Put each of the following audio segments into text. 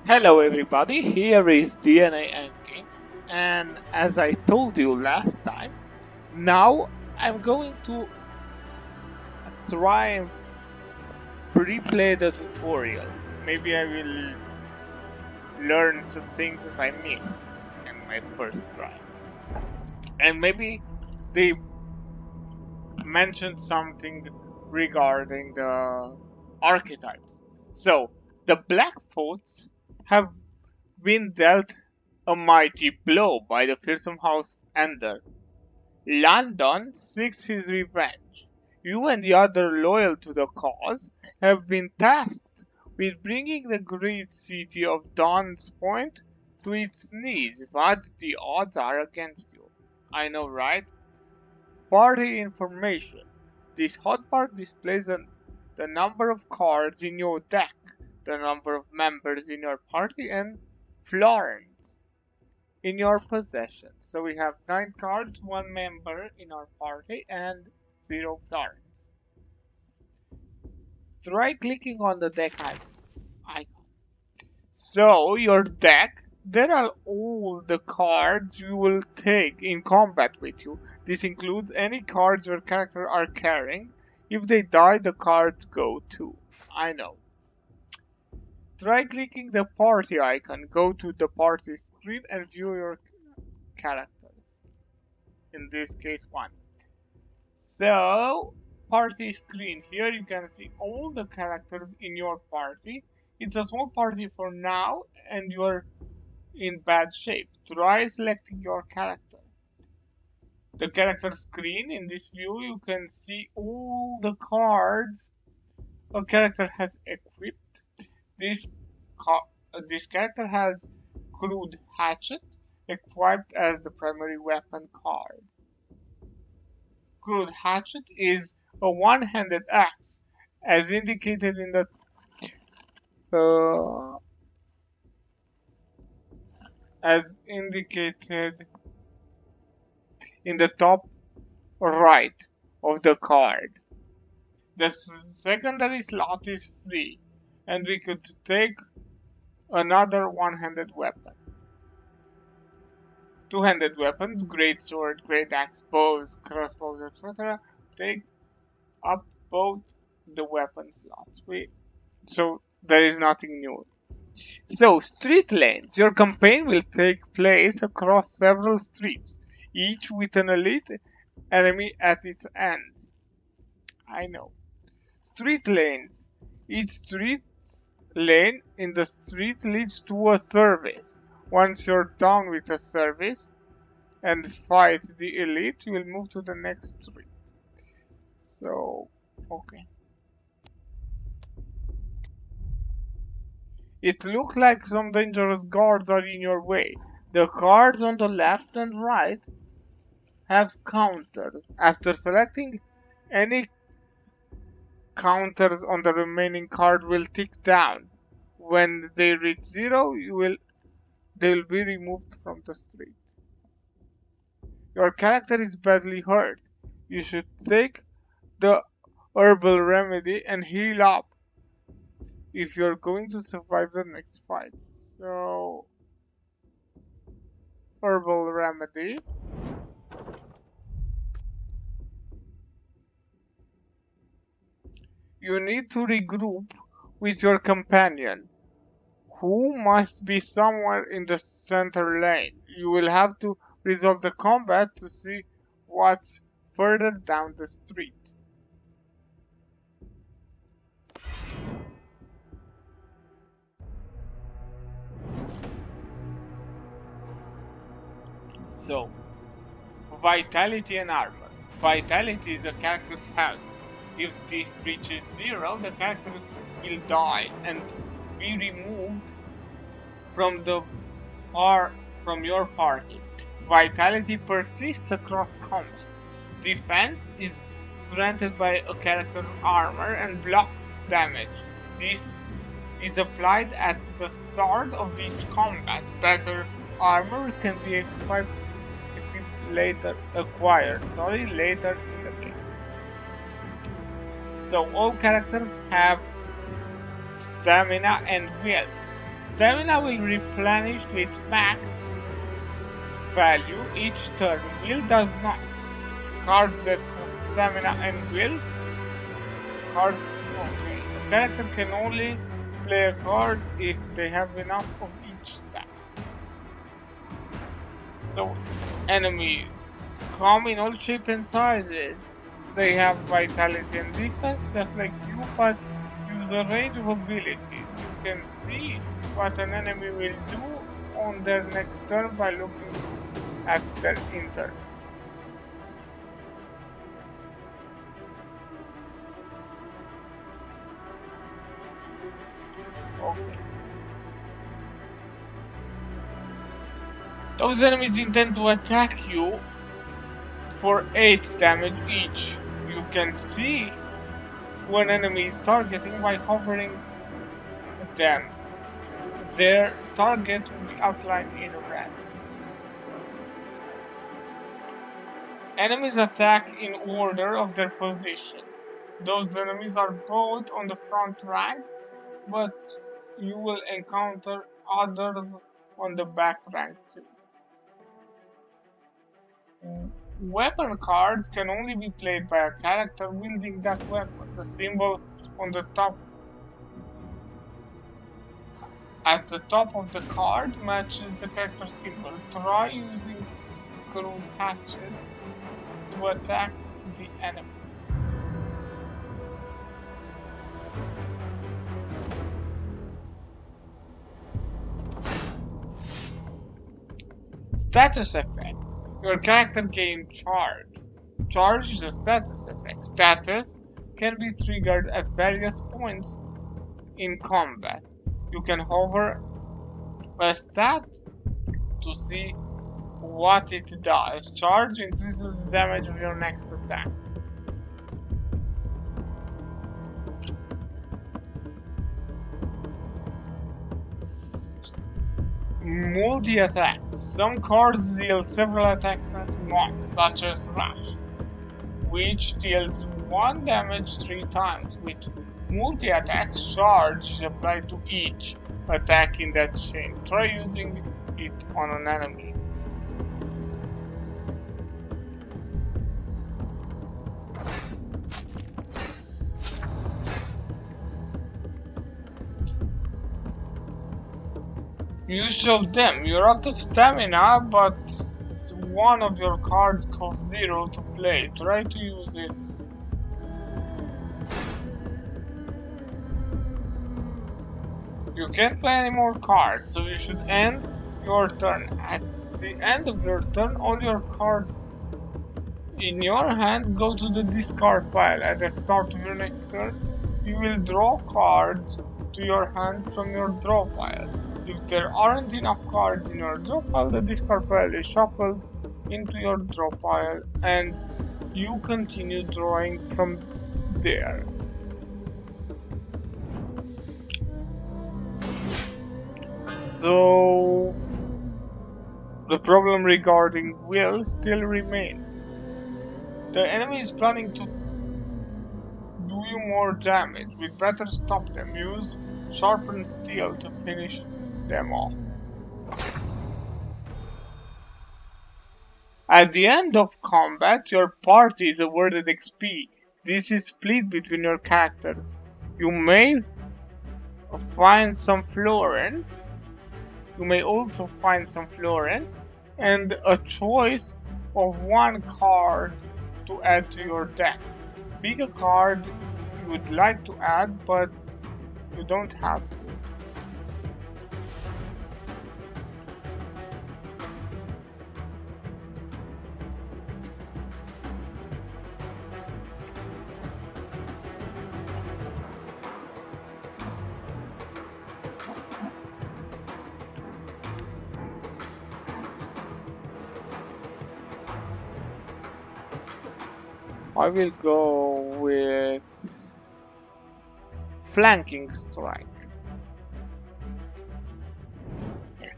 Hello everybody, here is DNA and Games, and as I told you last time, now I'm going to try and replay the tutorial. Maybe I will learn some things that I missed in my first try. And maybe they mentioned something regarding the archetypes. So, the Blackfoots have been dealt a mighty blow by the fearsome House Ender. London seeks his revenge. You and the other loyal to the cause have been tasked with bringing the great city of Dawn's Point to its knees, but the odds are against you. I know, right? Party information. This hotbar displays the number of cards in your deck, the number of members in your party, and florins in your possession. So we have 9 cards, 1 member in our party, and 0 florins. Try clicking on the deck icon. So your deck, there are all the cards you will take in combat with you. This includes any cards your character are carrying. If they die, the cards go too. I know. Try clicking the party icon. Go to the party screen and view your characters. In this case, 1. So, party screen. Here you can see all the characters in your party. It's a small party for now and you're in bad shape. Try selecting your character. The character screen, in this view you can see all the cards a character has equipped. This character has crude hatchet equipped as the primary weapon card. Crude hatchet is a one-handed axe, as indicated in the uh, as indicated in the top right of the card. The secondary slot is free, and we could take another one-handed weapon. Two-handed weapons, great sword, great axe, bows, crossbows, etc. take up both the weapon slots. So there is nothing new. So, street lanes. Your campaign will take place across several streets, each with an elite enemy at its end. I know. Street lanes. Each street lane in the street leads to a service. Once you're done with a service and fight the elite, you will move to the next street. So, okay. It looks like some dangerous guards are in your way. The cards on the left and right have counters. After selecting, any counters on the remaining card will tick down. When they reach 0, they will be removed from the street. Your character is badly hurt. You should take the herbal remedy and heal up if you're going to survive the next fight. So, herbal remedy. You need to regroup with your companion, who must be somewhere in the center lane. You will have to resolve the combat to see what's further down the street. So, Vitality and Armor. Vitality is a character's health. If this reaches 0, the character will die and be removed from your party. Vitality persists across combat. Defense is granted by a character's armor and blocks damage. This is applied at the start of each combat. Better armor can be equipped later in the game. So all characters have stamina and will. Stamina will replenish to its max value each turn. Will does not. Cards that cost stamina and will cards. Okay, a character can only play a card if they have enough of each stack. So, enemies come in all shapes and sizes. They have vitality and defense just like you, but use a range of abilities. You can see what an enemy will do on their next turn by looking at their intern. Okay. Those enemies intend to attack you for 8 damage each. You can see who an enemy is targeting by hovering them. Their target will be outlined in red. Enemies attack in order of their position. Those enemies are both on the front rank, but you will encounter others on the back rank too. Weapon cards can only be played by a character wielding that weapon. The symbol on the top at the top of the card matches the character symbol. Try using crude hatchet to attack the enemy. Status effect. Your character gains charge. Charge is a status effect. Status can be triggered at various points in combat. You can hover a stat to see what it does. Charge increases the damage of your next attack. Multi-attacks. Some cards deal several attacks at once, such as Rush, which deals 1 damage 3 times. With multi-attack, charge is applied to each attack in that chain. Try using it on an enemy. You show them. You're out of stamina, but one of your cards costs 0 to play. Try to use it. You can't play any more cards, so you should end your turn. At the end of your turn, all your cards in your hand go to the discard pile. At the start of your next turn, you will draw cards to your hand from your draw pile. If there aren't enough cards in your draw pile, the discard pile is shuffled into your draw pile and you continue drawing from there. So the problem regarding will still remains. The enemy is planning to do you more damage. We'd better stop them. Use sharpened steel to finish them off. At the end of combat, your party is awarded XP. This is split between your characters. You may find some florins. You may also find some florins and a choice of 1 card to add to your deck. Pick a card you would like to add, but you don't have to. I will go with flanking strike.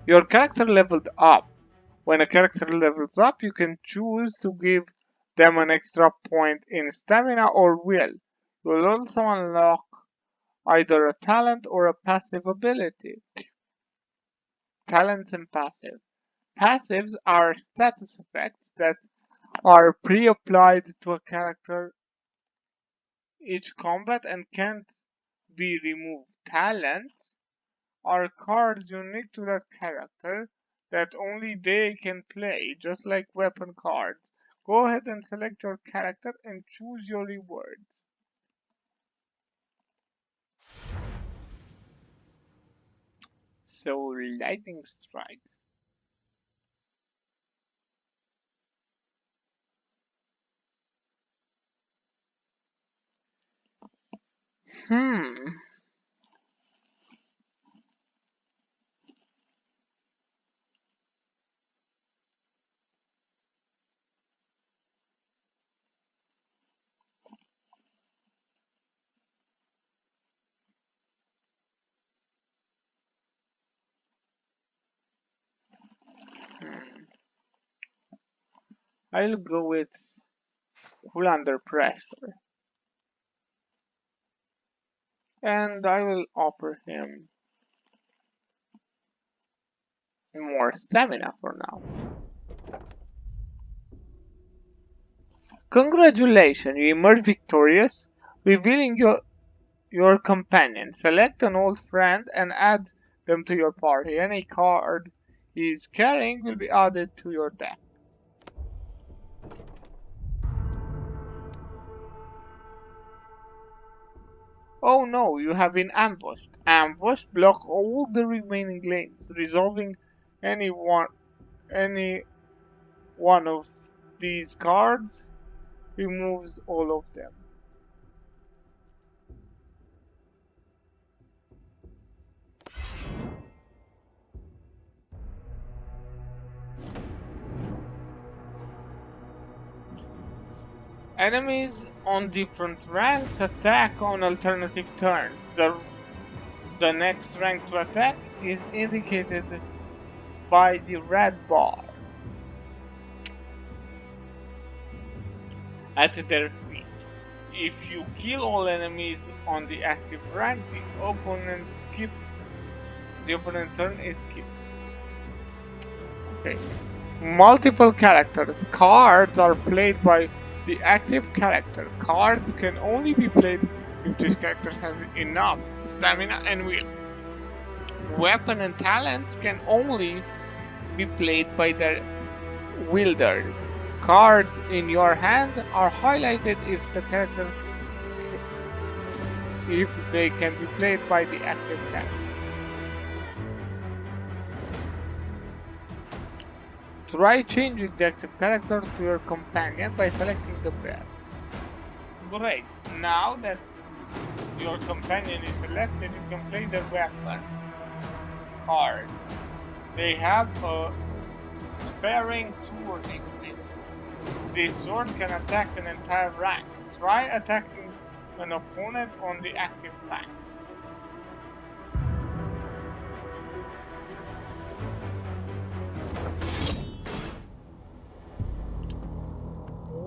Your character leveled up. When a character levels up, you can choose to give them an extra point in stamina or will. You will also unlock either a talent or a passive ability. talents and passive. Passives are status effects that are pre-applied to a character each combat and can't be removed. Talents are cards unique to that character that only they can play, just like weapon cards. Go ahead and select your character and choose your rewards. So, lightning strike. Hmm. Hmm. I'll go with Cool Under Pressure. And I will offer him more stamina for now. Congratulations, you emerged victorious, revealing your companion. Select an old friend and add them to your party. Any card he is carrying will be added to your deck. Oh no, you have been ambushed. Ambush block all the remaining lanes, resolving any any one of these cards removes all of them. Enemies on different ranks attack on alternative turns. The next rank to attack is indicated by the red bar at their feet. If you kill all enemies on the active rank, the opponent's turn is skipped. Okay. Multiple characters. Cards are played by the active character. Cards can only be played if this character has enough stamina and will. Weapon and talents can only be played by their wielders. Cards in your hand are highlighted if they can be played by the active character. Try changing the active character to your companion by selecting the pair. Great, now that your companion is selected, you can play the weapon card. They have a sparing sword equipped. This sword can attack an entire rank. Try attacking an opponent on the active rank.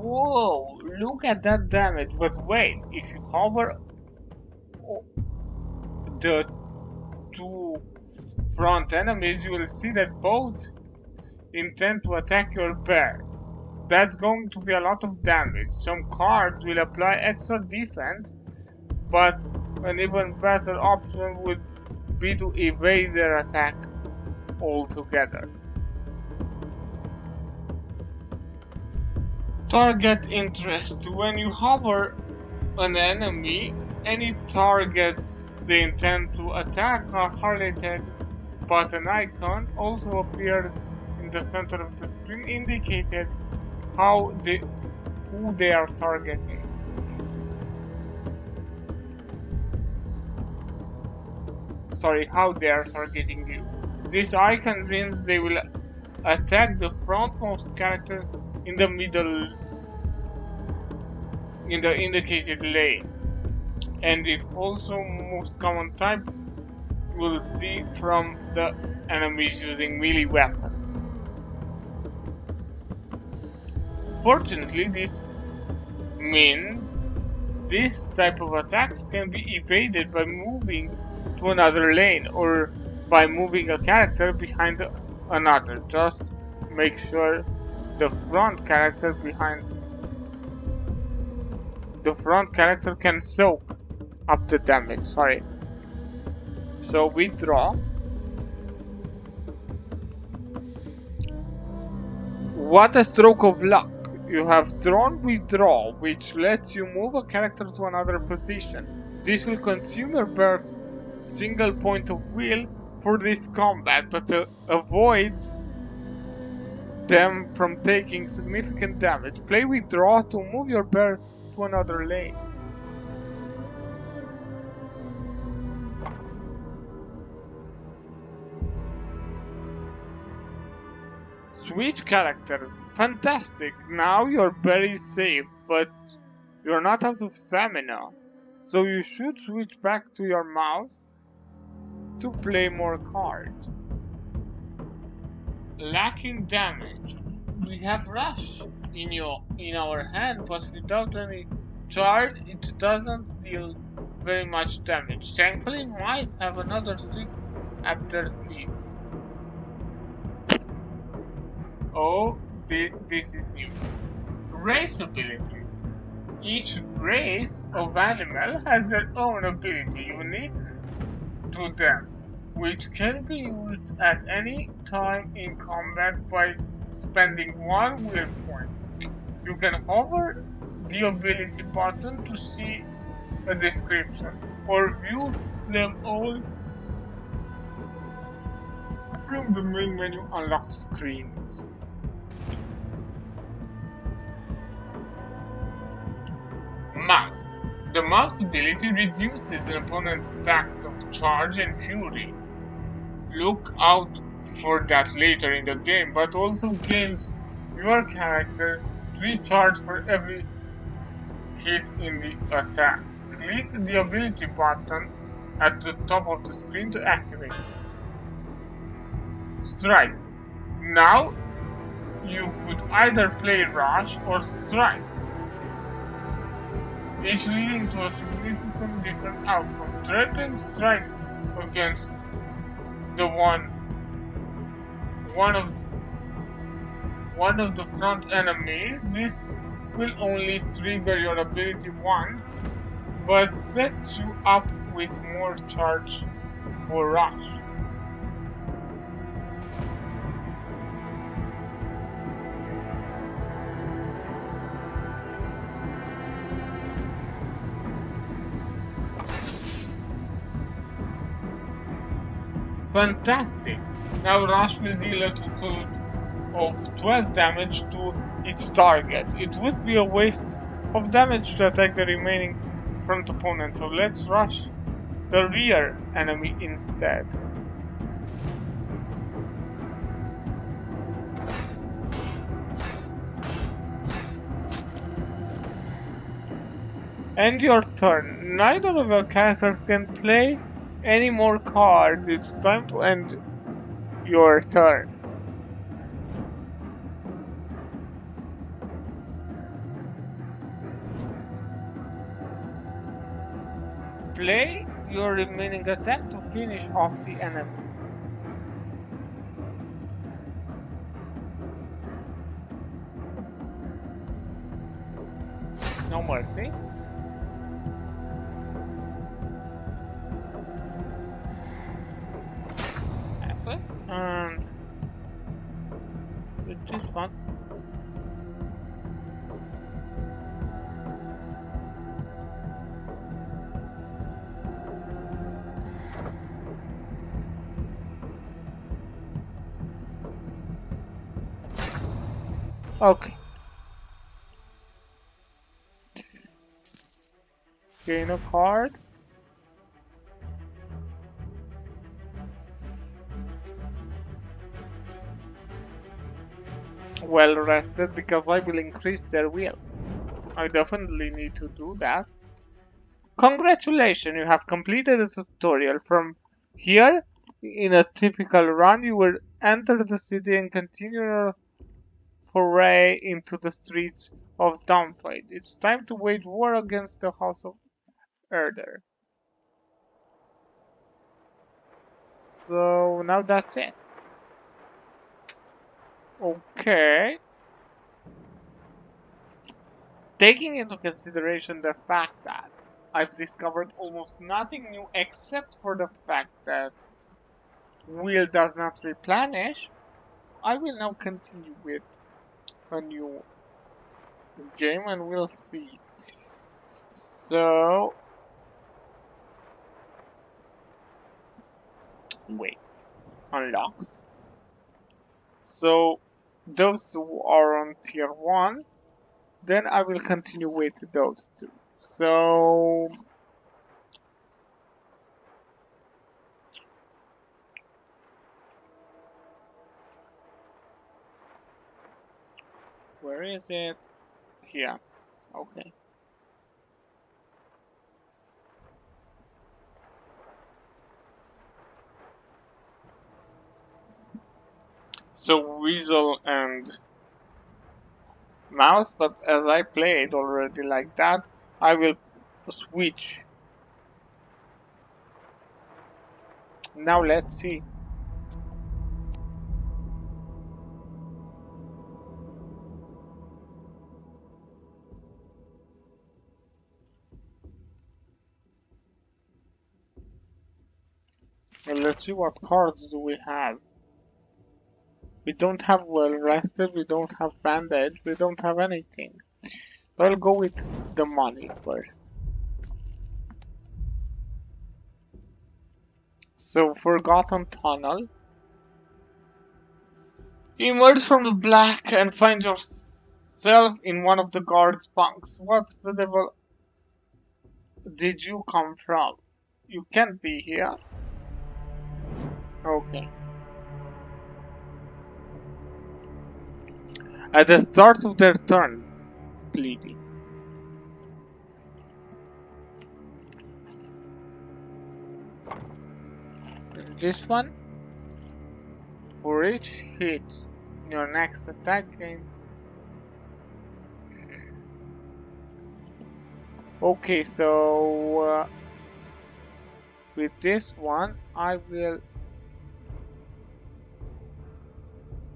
Whoa, look at that damage, but wait, if you hover the two front enemies, you will see that both intend to attack your pair. That's going to be a lot of damage. Some cards will apply extra defense, but an even better option would be to evade their attack altogether. Target interest. When you hover an enemy, any targets they intend to attack are highlighted, but an icon also appears in the center of the screen indicating who they are targeting. How they are targeting you. This icon means they will attack the frontmost character in the middle in the indicated lane. And it also most common type you will see from the enemies using melee weapons. Fortunately, this means this type of attacks can be evaded by moving to another lane or by moving a character behind another. Just make sure the front character behind the front character can soak up the damage. Sorry. So we draw. What a stroke of luck! You have drawn withdraw, which lets you move a character to another position. This will consume your birth's single point of will for this combat, but avoids them from taking significant damage. Play withdraw to move your bird to another lane. Switch characters. Fantastic! Now you're very safe, but you're not out of stamina. So you should switch back to your mouse to play more cards. Lacking damage. We have rush in our hand, but without any charge, it doesn't deal very much damage. Thankfully, mice have another trick up their sleeves. Oh, this is new. Race abilities. Each race of animal has their own ability unique to them, which can be used at any time in combat by spending one will point. You can hover the ability button to see a description, or view them all from the main menu unlock screens. Mouse. The mouse ability reduces an opponent's stacks of charge and fury. Look out for that later in the game, but also gains your character 3 charge for every hit in the attack. Click the ability button at the top of the screen to activate it. Strike. Now you could either play Rush or Strike, each leading to a significant different outcome. Threaten Strike against the one of the front enemies. This will only trigger your ability once, but sets you up with more charge for Rush. Fantastic! Now Rush will deal a total of 12 damage to its target. It would be a waste of damage to attack the remaining front opponent, so let's rush the rear enemy instead. End your turn. Neither of your characters can play any more cards. It's time to end your turn. Play your remaining attack to finish off the enemy. No mercy. And with this one, okay. Gain a card. Well rested, because I will increase their will. I definitely need to do that. Congratulations, you have completed the tutorial. From here, in a typical run, you will enter the city and continue your foray into the streets of Downfight. It's time to wage war against the House of Erder. So now that's it. Okay. Taking into consideration the fact that I've discovered almost nothing new except for the fact that wheel does not replenish, I will now continue with a new game and we'll see. So, wait, unlocks. So, those two are on tier 1, then I will continue with those two. So, where is it? Here. Okay. So Weasel and Mouse, but as I played already like that, I will switch. Now let's see. Well, let's see what cards do we have. We don't have well rested, we don't have bandage, we don't have anything. So I'll go with the money first. So Forgotten Tunnel. Emerge from the black and find yourself in one of the guards' bunks. What the devil did you come from? You can't be here. Okay. At the start of their turn, bleeding. This one, for each hit in your next attack game. Okay, so with this one, I will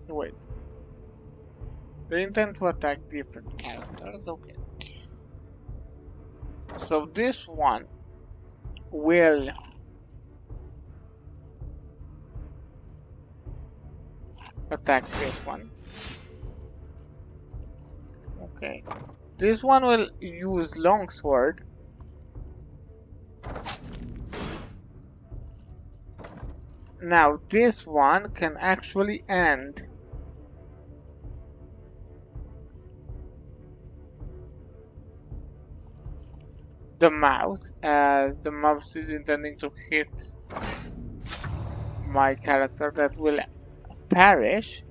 wait. They intend to attack different characters. Okay. So this one will attack this one. Okay. This one will use longsword. Now this one can actually end the mouse, as the mouse is intending to hit my character that will perish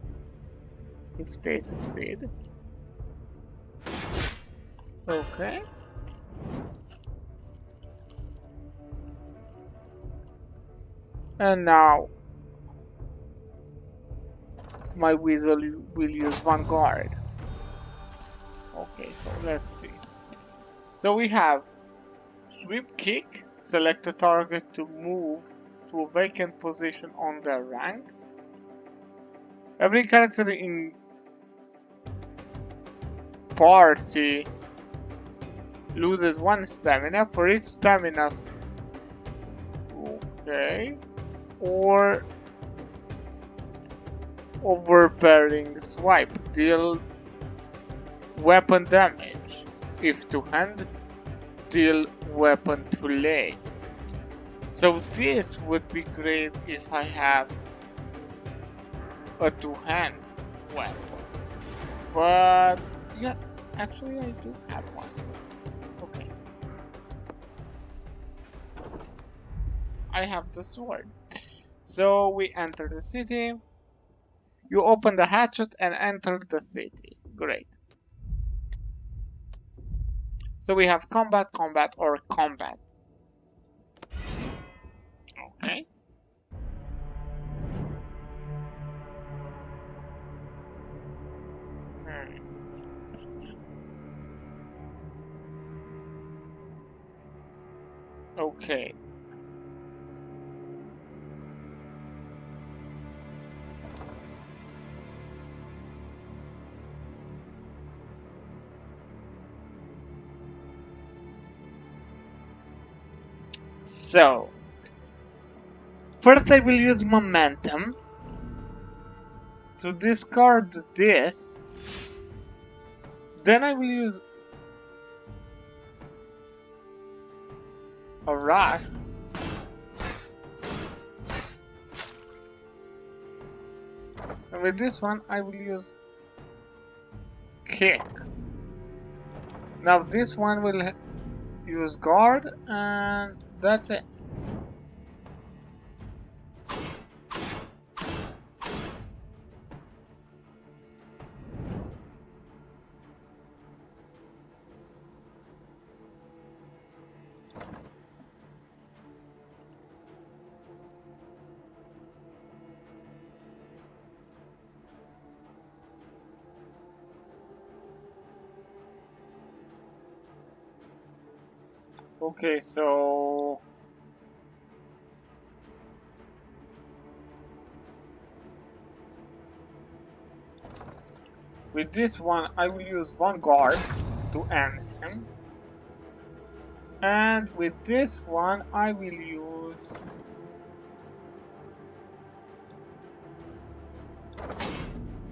if they succeed. Okay. And now my weasel will use one guard. Okay, so let's see. So we have sweep kick, select a target to move to a vacant position on their rank. Every character in party loses 1 stamina for each stamina. Okay. Or overbearing swipe, deal weapon damage. If to hand, deal weapon to leg. So this would be great if I have a two-hand weapon. But yeah, actually I do have one. Okay. I have the sword. So we enter the city. You open the hatchet and enter the city. Great. So we have combat, combat, or combat. Okay. Okay. So, first I will use momentum to discard this. Then I will use a rush. And with this one I will use kick. Now this one will use guard, and that's it. Okay, so with this one I will use one guard to end him, and with this one I will use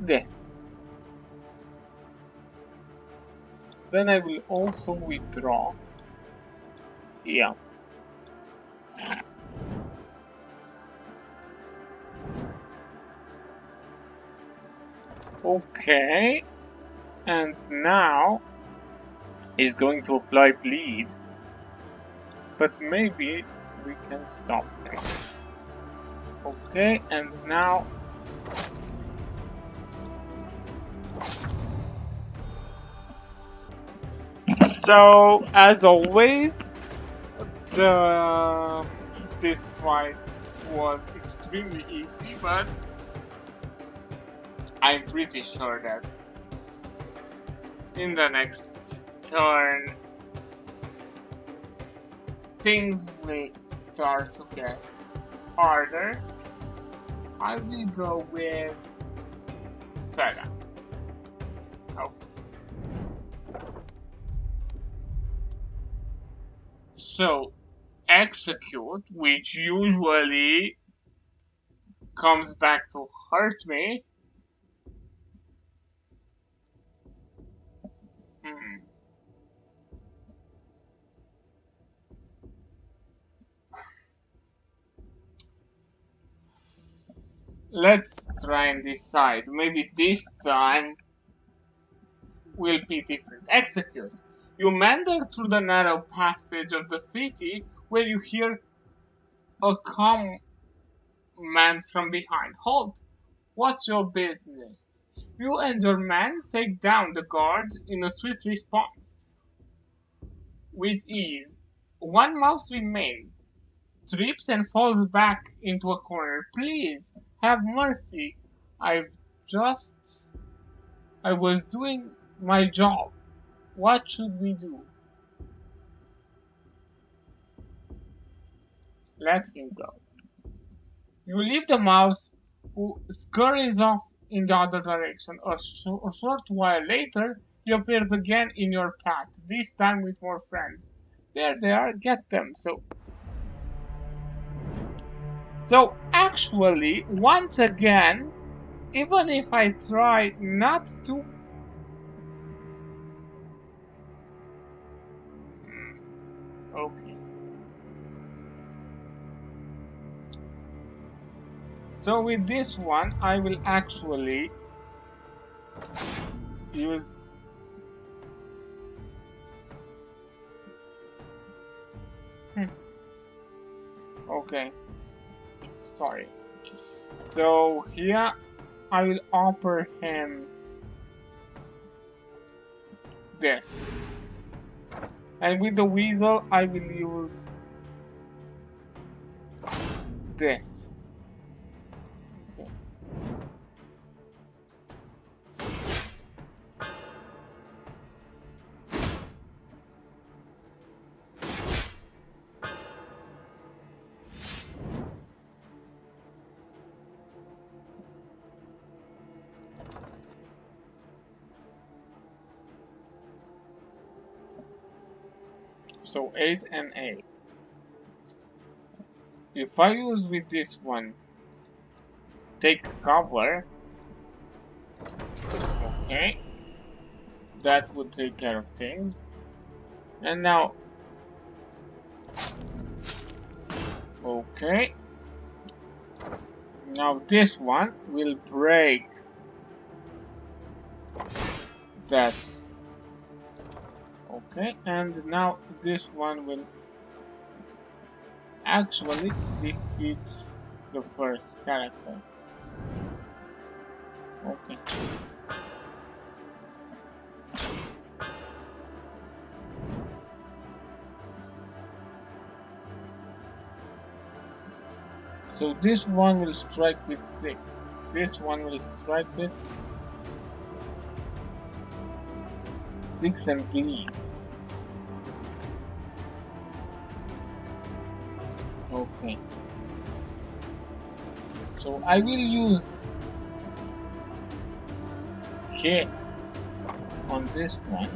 this. Then I will also withdraw. Yeah. Okay. And now he's going to apply bleed. But maybe we can stop him. Okay, and now so as always this fight was extremely easy, but I'm pretty sure that in the next turn things will start to get harder. I will go with 7. Okay. So execute, which usually comes back to hurt me. Hmm. Let's try and decide. Maybe this time will be different. Execute. You meander through the narrow passage of the city where you hear a command from behind. Halt! What's your business? You and your men take down the guards in a swift response. With ease, one mouse remains, trips and falls back into a corner. Please, have mercy. I've just... I was doing my job. What should we do? Let him go. You leave the mouse, who scurries off in the other direction. A short while later, he appears again in your path, this time with more friends. There they are, get them. So actually, once again, even if I try not to... Okay. So with this one, I will actually use... Okay. Sorry. So here, I will offer him this. And with the weasel, I will use this. Okay. So 8 and 8. if I use with this one, take cover, okay, that would take care of things. And now, okay, now this one will break that, okay, and now this one will actually defeat the first character. Okay. So this one will strike with 6. This one will strike with 6 and bleed. Okay. So I will use hit on this one.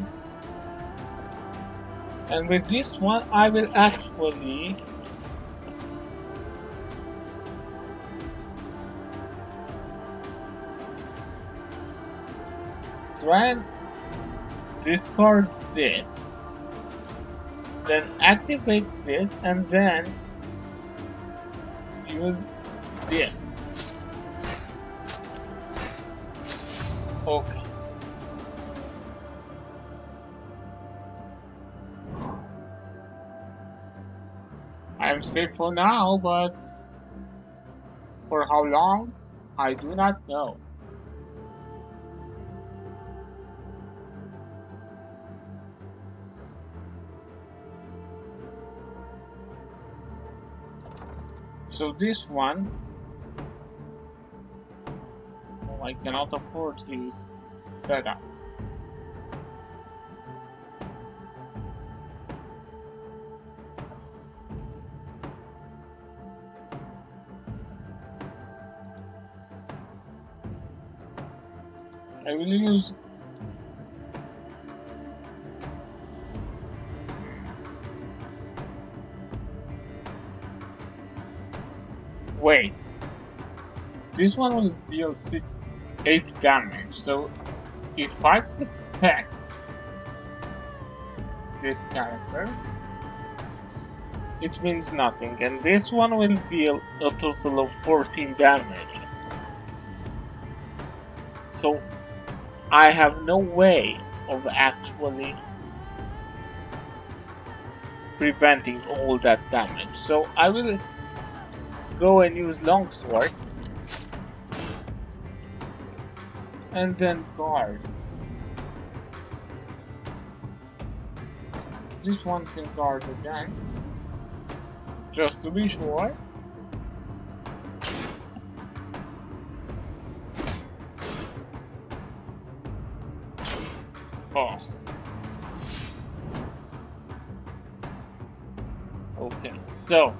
And with this one I will actually try and discard this, then activate this, and then use this. Okay. I'm safe for now, but for how long, I do not know. So this one, I cannot afford to use setup. I will use wait. This one will deal 8 damage, so if I protect this character, it means nothing, and this one will deal a total of 14 damage. So I have no way of actually preventing all that damage. So I will go and use longsword and then guard. This one can guard again, just to be sure. Oh. Okay, so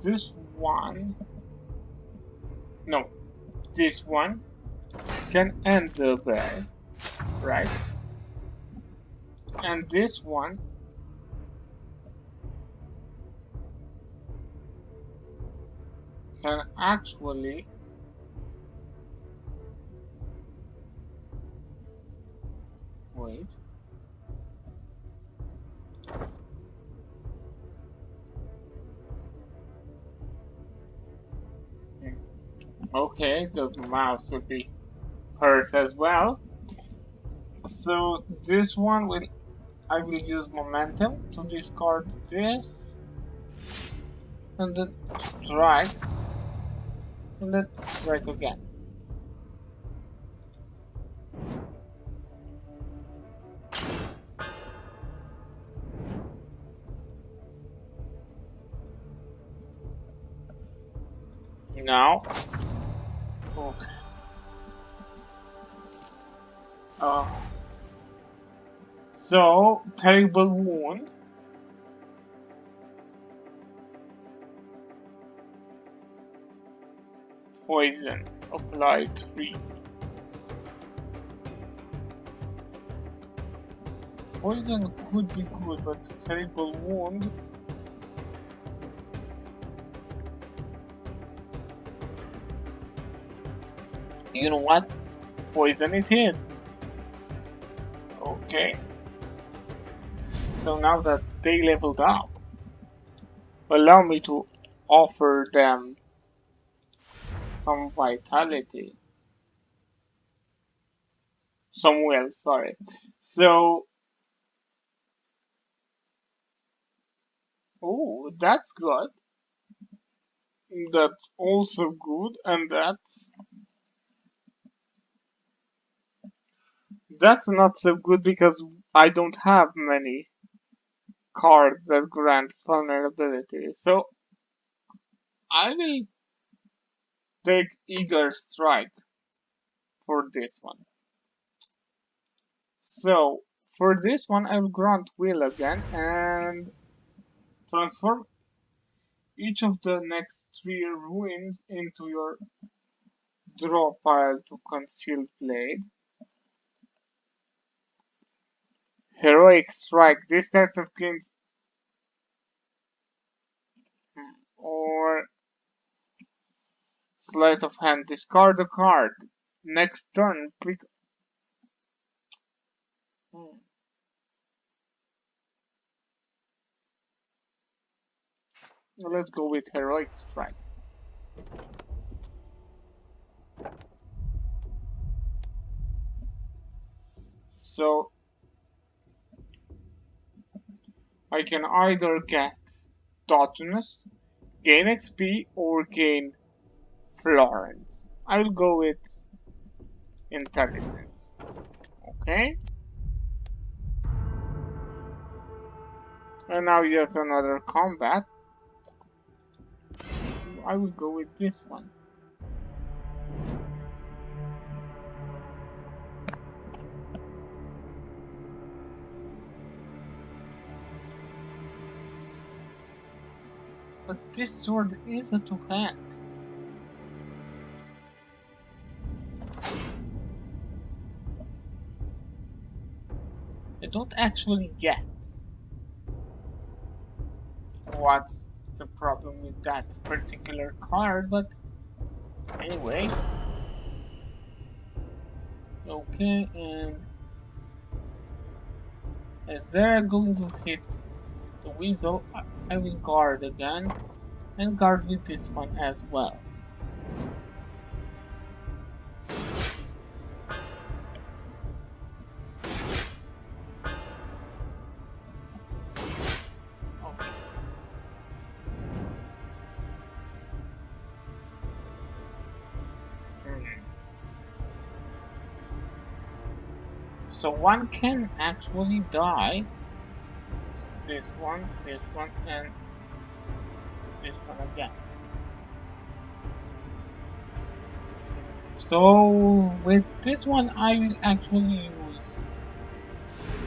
this one, no, this one can end the bear, right? And this one can actually wait. Okay, the mouse would be hurt as well. So this one will, I will use momentum to discard this, and then strike, and then strike again. Now, okay. So terrible wound. Poison. Apply 3. Poison could be good, but terrible wound. You know what? Poison it is. Okay. So now that they leveled up, allow me to offer them some vitality. Some wealth, sorry. So, oh, that's good. That's also good, and that's not so good because I don't have many cards that grant vulnerability. So I will take Eager Strike for this one. So for this one, I will grant Will again and transform each of the next 3 ruins into your draw pile to Concealed Blade. Heroic Strike. This character gains or Sleight of Hand. Discard a card. Next turn, pick. Let's go with Heroic Strike. So I can either get Dodginess, gain XP, or gain Florence. I'll go with Intelligence. Okay? And now yet another combat. I will go with this one. But this sword is a two-hand. I don't actually get what's the problem with that particular card, but anyway. Okay, and as they're going to hit the weasel, I will guard again, and guard with this one as well. So one can actually die. So this one, and this one again. So with this one, I will actually use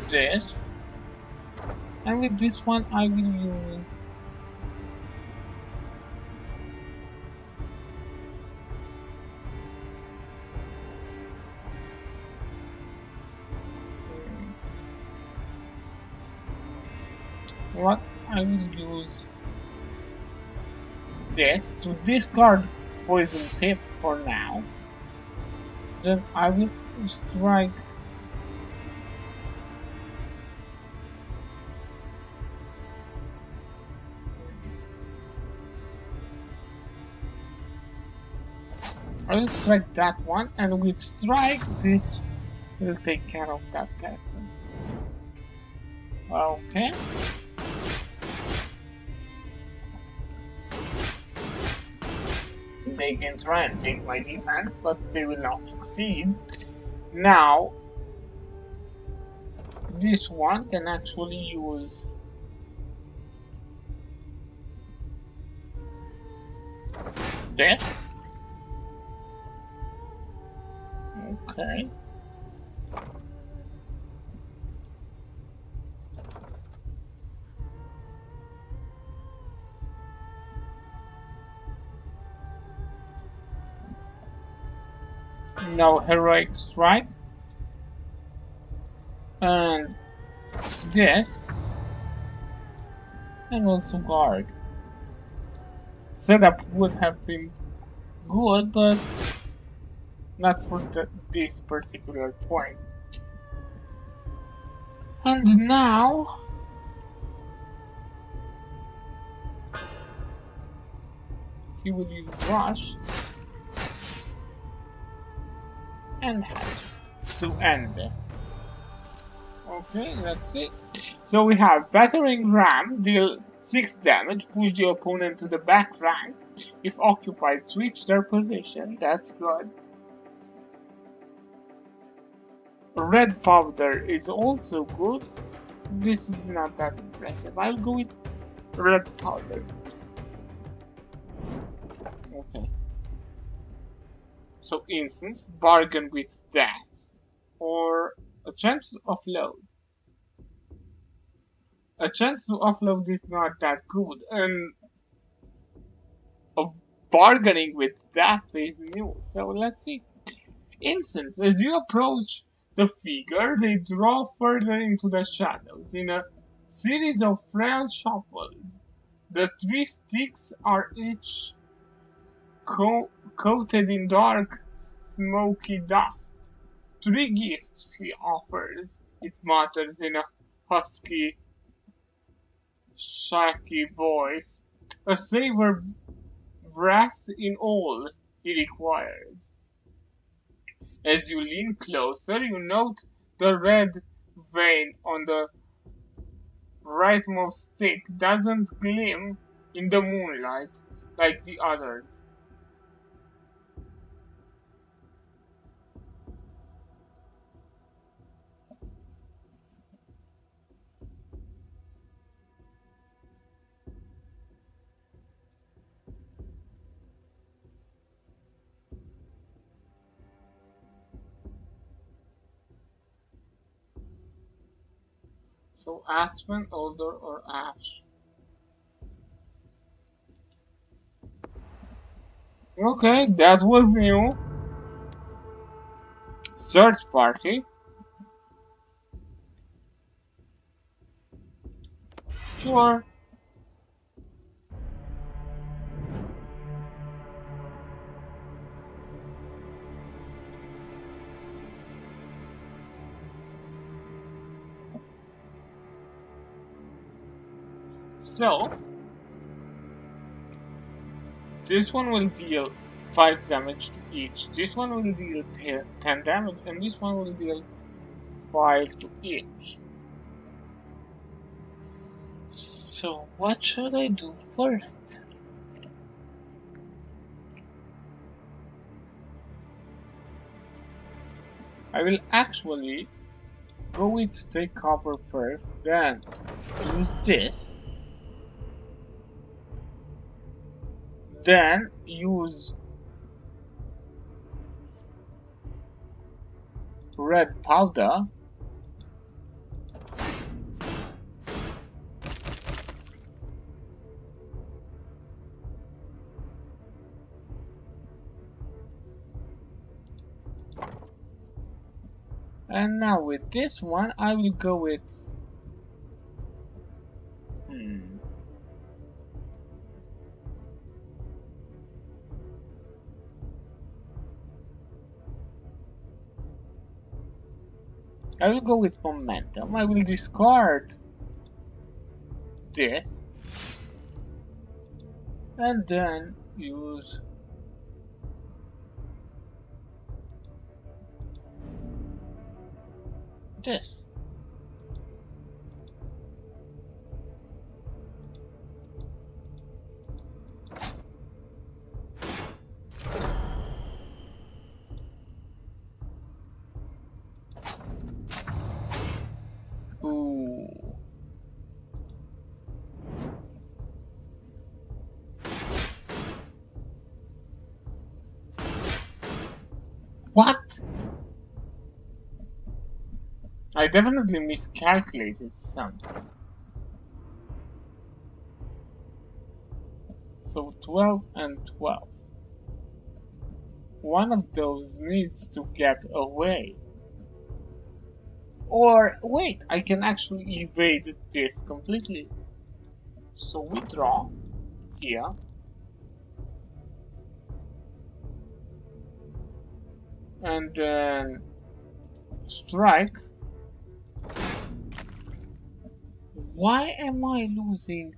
this, and with this one, I will use what? I will use this to discard Poison Tip for now. Then I will strike I will strike that one, and with strike this will take care of that character. Okay. They can try and take my defense, but they will not succeed. Now, this one can actually use this. Okay. Now heroic strike. And this. And also guard. Setup would have been good, but not for this particular point. And now he will use rush and hatch to end this. Okay, let's see. So we have battering ram, deal 6 damage, push the opponent to the back rank. If occupied, switch their position. That's good. Red powder is also good. This is not that impressive. I'll go with red powder. Okay. So instance, bargain with death. Or a chance to offload. A chance to offload is not that good, and a bargaining with death is new. So let's see. Instance, as you approach the figure, they draw further into the shadows in a series of frail shuffles. The 3 sticks are each coated in dark, smoky dust. 3 gifts he offers, it mutters in a husky, shaky voice. A saber breath in all he requires. As you lean closer, you note the red vein on the rightmost stick doesn't gleam in the moonlight like the others. So Aspen, Alder, or Ash. Okay, that was new. Search party. Sure. So, this one will deal 5 damage to each. This one will deal 10 damage, and this one will deal 5 to each. So, what should I do first? I will actually go with take copper first, then use this, then use red powder, and now with this one I will go with I will go with momentum. I will discard this and then use this. Ooh. What? I definitely miscalculated something. So 12 and 12. one of those needs to get away. Or wait, I can actually evade this completely. So we draw here. And then strike. Why am I losing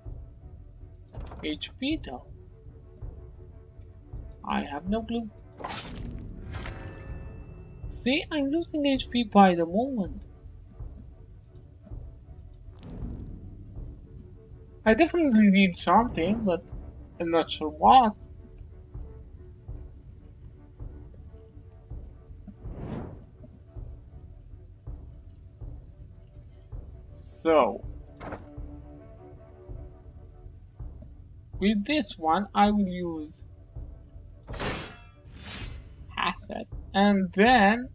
HP though? I have no clue. See, I'm losing HP by the moment. I definitely need something, but I'm not sure what. So, with this one, I will use Asset, and then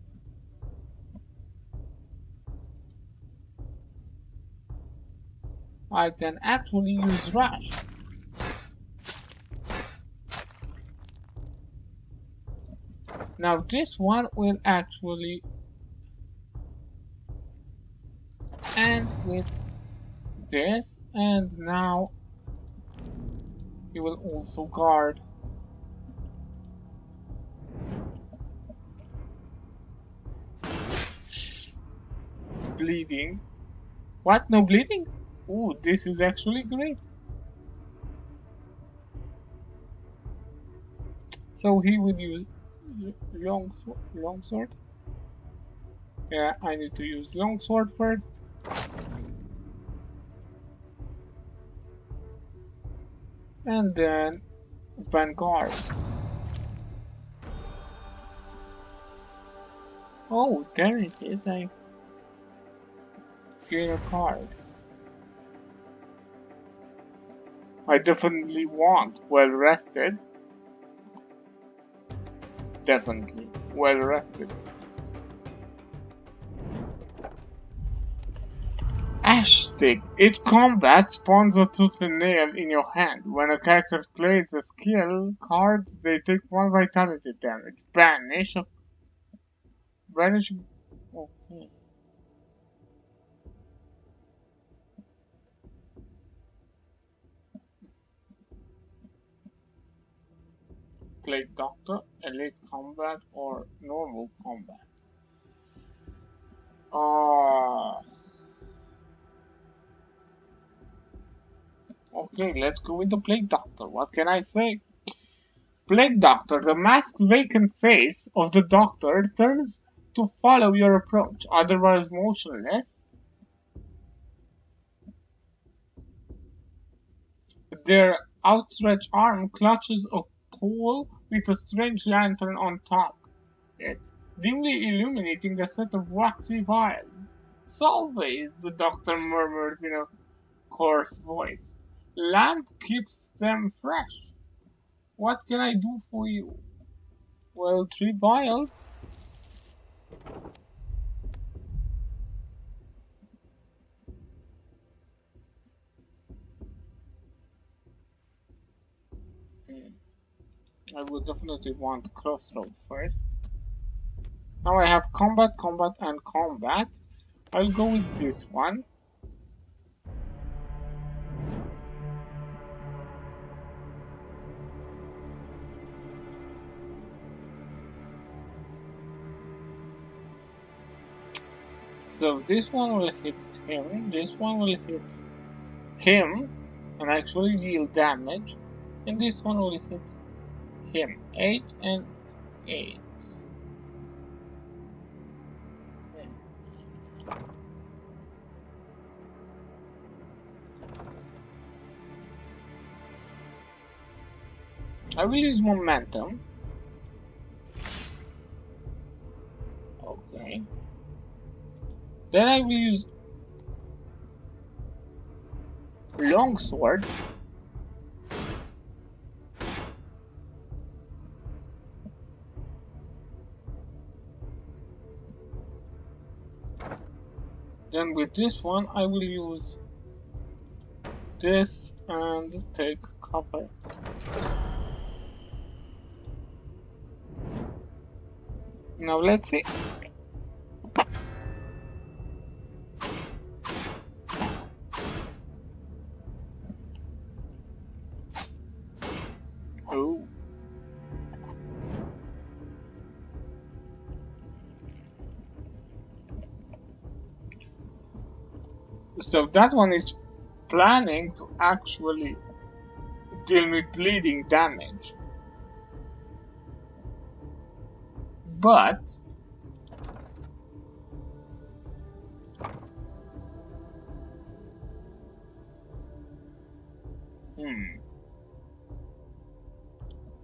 I can actually use Rush. Now this one will actually end with this, and now he will also guard. Bleeding. What? No bleeding? Ooh, this is actually great. So he will use longsword. Yeah, I need to use longsword first. And then Vanguard. Oh, there it is. I gain a card. I definitely want well rested. Definitely well rested. Ash Stick. It combat spawns a tooth and nail in your hand. When a character plays a skill card, they take 1 vitality damage. Banish. Banish. Okay. Plague Doctor, Elite Combat, or Normal Combat. Okay, let's go with the Plague Doctor. What can I say? Plague Doctor, the masked vacant face of the Doctor turns to follow your approach, otherwise motionless. Their outstretched arm clutches a pole with a strange lantern on top. It, dimly illuminating a set of waxy vials. Always, the Doctor murmurs in a coarse voice. Lamp keeps them fresh. What can I do for you? Well, 3 vials. I would definitely want Crossroad first. Now I have combat, combat, and combat. I'll go with this one. So this one will hit him, this one will hit him, and actually deal damage, and this one will hit him. 8 and 8. I will use momentum. Okay. Then I will use longsword. Then with this one I will use this and take cover. Now let's see. Oh. So that one is planning to actually deal with bleeding damage. But hmm,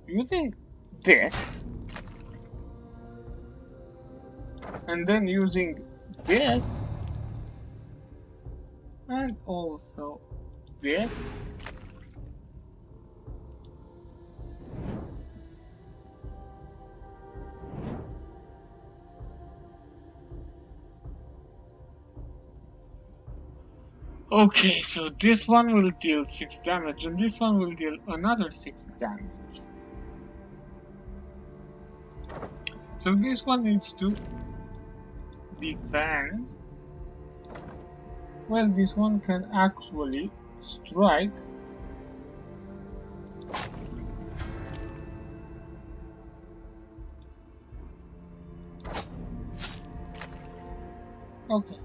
using this and then using this and also this. Okay, so this one will deal 6 damage and this one will deal another 6 damage. So this one needs to defend. Well, this one can actually strike. Okay.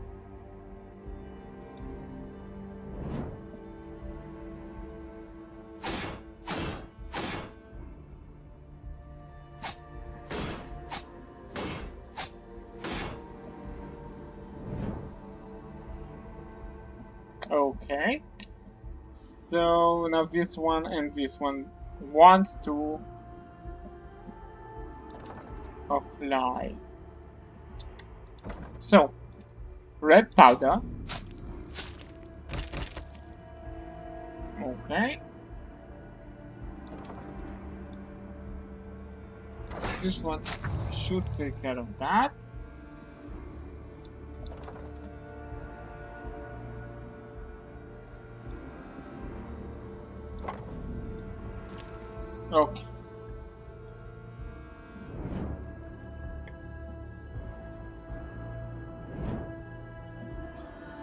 Okay. So now this one and this one wants to apply. So, red powder. Okay. This one should take care of that. Okay.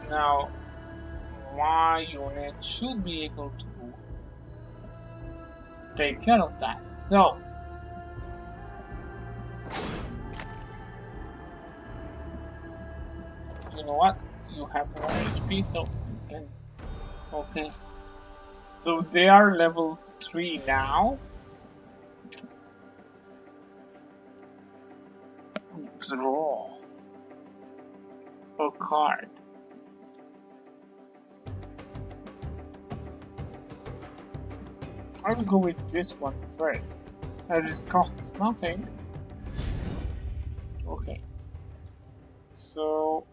Now, my unit should be able to take care of that. So, you know what? You have more HP, so you can. Okay. So they are level 3 now. Draw a card. I'll go with this one first, as it costs nothing. Okay. So,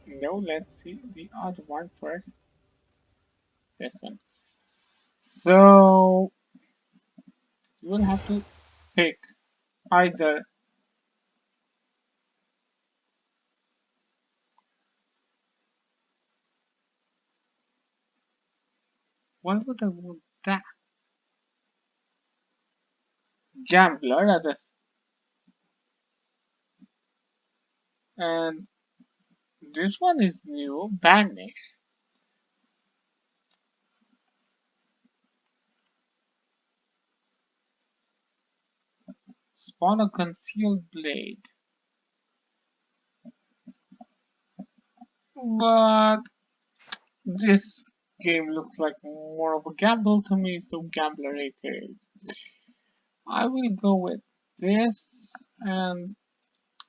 no, let's see the other one first. This one. So, you will have to pick either what would I want that? Gambler at the, and this one is new, Banish. Spawn a concealed blade. But this game looks like more of a gamble to me, so gambler it is. I will go with this, and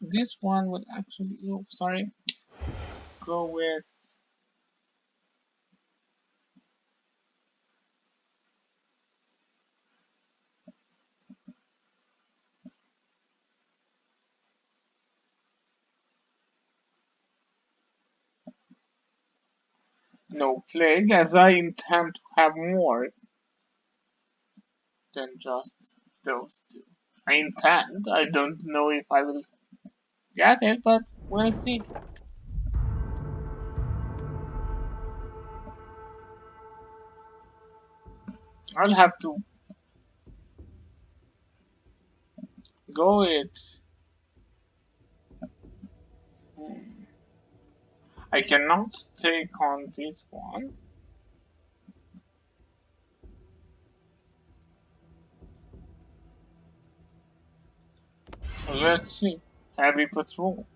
this one will actually, oh, sorry, go with no plague, as I intend to have more than just those two. I intend, I don't know if I will get it, but we'll see. I'll have to go with Hmm. I cannot take on this one. So let's see. Heavy patrol.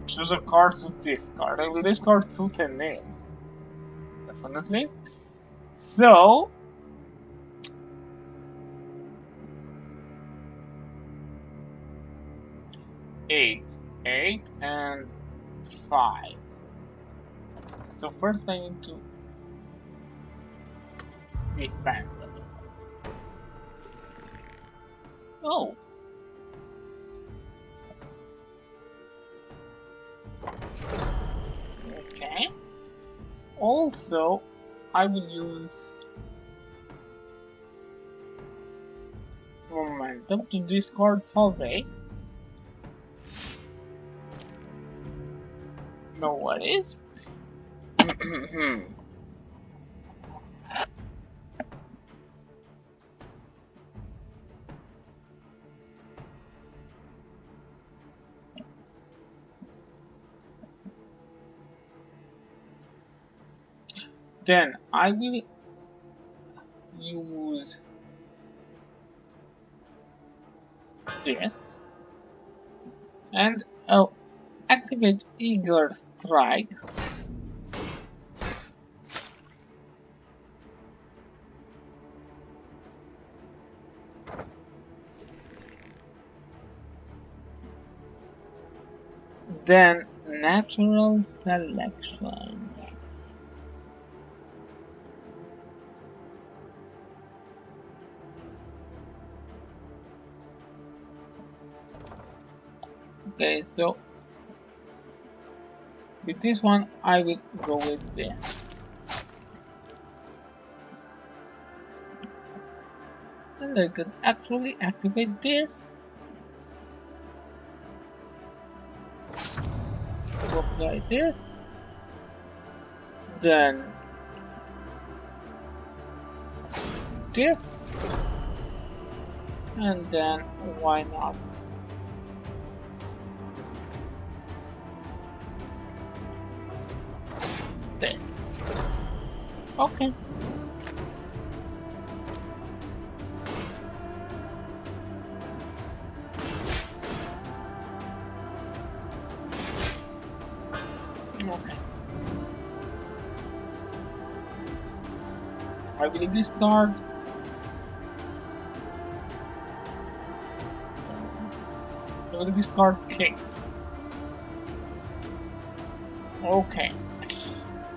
Choose a card to discard. I will discard 2 10 names. Definitely. So, 8, 8, and 5. So first I need to disband them. Oh. Okay. Also, I will use momentum to discard Solvay. No worries. Then I will use this and activate Eager Strike. Then Natural Selection. Okay, so with this one I will go with this. And I can actually activate this. To apply this. Then this. And then why not this? Okay. Okay. I will discard. I will discard K. Okay.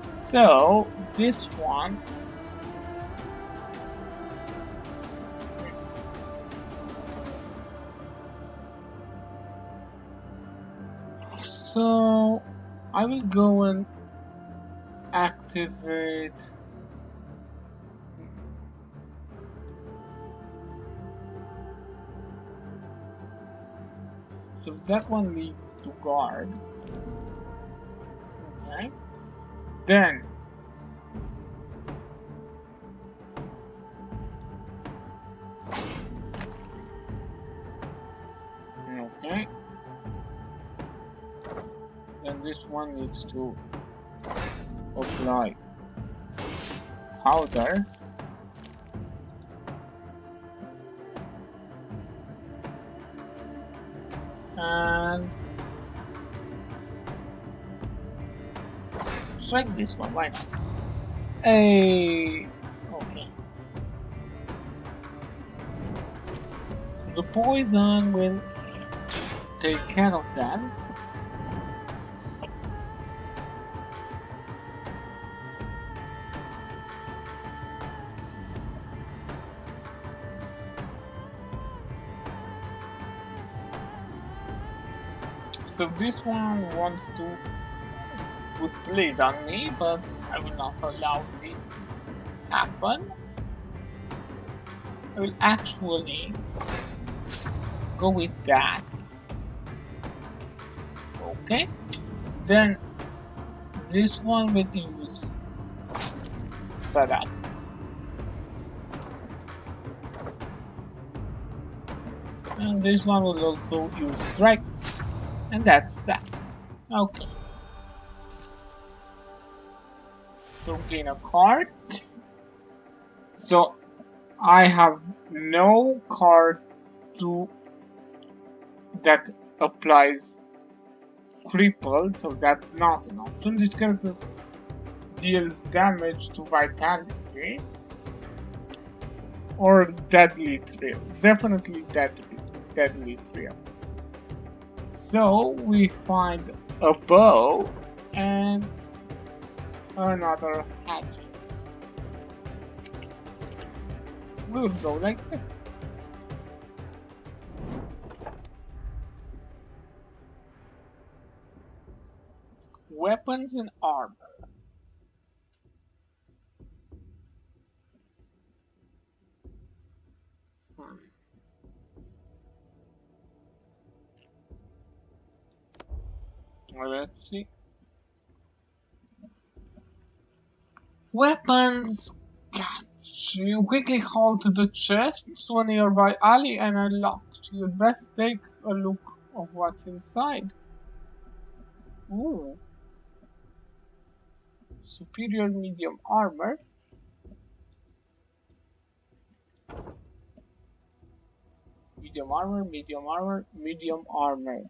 So this one. So I will go and activate. So that one leads to guard. Okay. Then okay. Then this one needs to apply powder. And strike this one, why not? Hey, okay. The poison will take care of that. So this one wants to put bleed on me, but I will not allow this to happen. I will actually go with that. Okay. Then this one will use spread up. And this one will also use strike. And that's that. Okay. So gain a card. So I have no card to that applies cripple, so that's not an option. This character deals damage to vitality or deadly thrill. Definitely deadly thrill. So we find a bow and another hatchet. We'll go like this. Weapons and armor. Hmm. Well, let's see. Weapons. Catch. You quickly hold to the chest to a nearby alley and unlocked. You'd best take a look of what's inside. Ooh. Superior medium armor. Medium armor, medium armor, medium armor.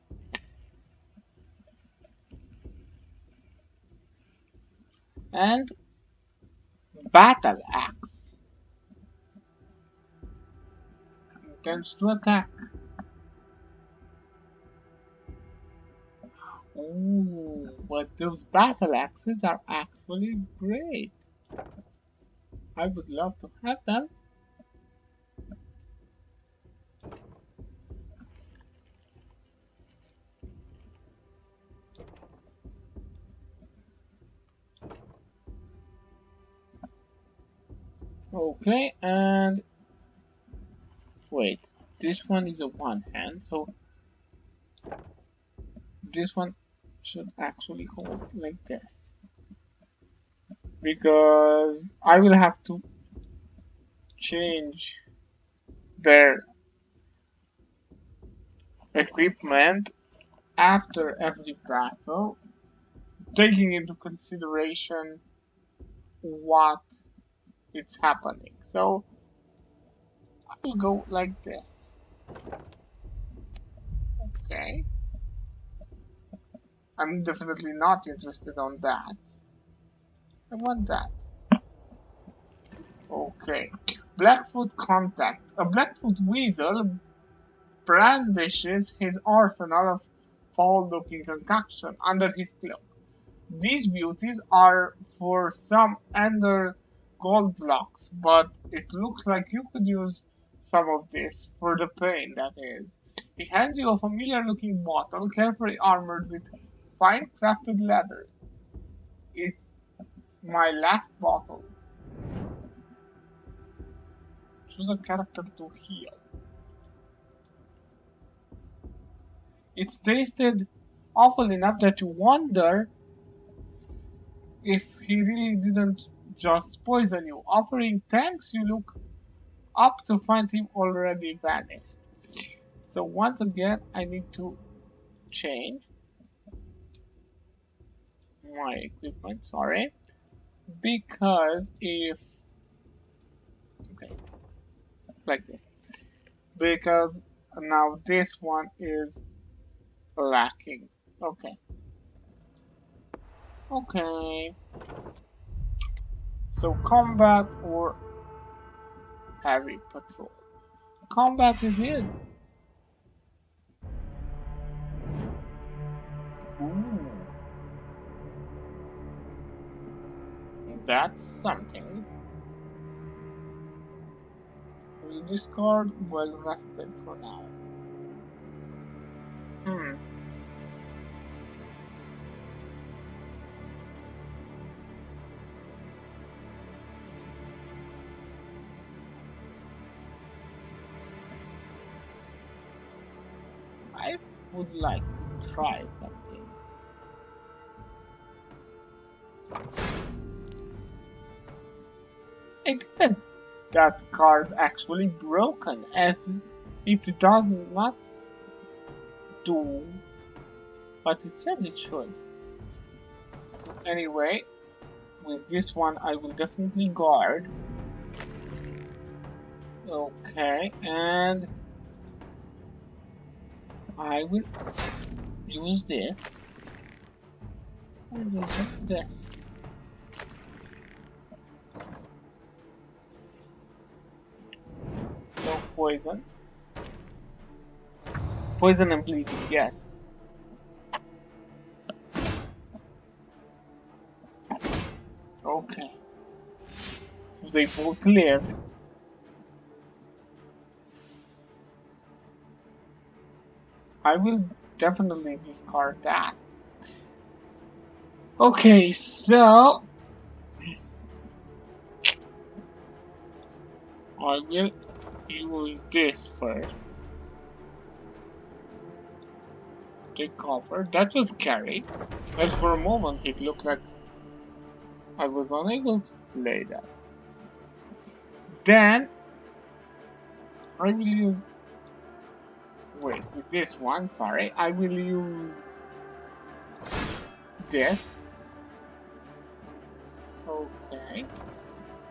And battle axe. Intends to attack. Ooh, but those battle axes are actually great. I would love to have them. Okay, and wait, this one is a one hand, so this one should actually hold like this. Because I will have to change their equipment after every battle, taking into consideration what is happening. So I will go like this. Okay. I'm definitely not interested on that. I want that. Okay. Blackfoot contact. A Blackfoot weasel brandishes his arsenal of foul-looking concoction under his cloak. These beauties are for some under gold locks, but it looks like you could use some of this for the pain, that is. He hands you a familiar looking bottle, carefully armored with fine crafted leather. It's my last bottle. Choose a character to heal. It's tasted awful enough that you wonder if he really didn't just poison you. Offering thanks, you look up to find him already vanished. So once again, I need to change my equipment, sorry, because if, okay, like this, because now this one is lacking. Okay, okay, so combat or heavy patrol. Combat it is. Ooh, that's something. We'll discard well rested for now. Hmm. I would like to try something. I didn't. That card actually broken as It does not do what it said it should. So anyway, with this one I will definitely guard. Okay, and I will use this. And this. No poison. Poison and bleeding, yes. Okay. So they both cleared. I will definitely discard that. Okay, so I will use this first. Take cover. That was scary. As for a moment it looked like I was unable to play that. Then I will use, wait, with this one, sorry, I will use this. Okay.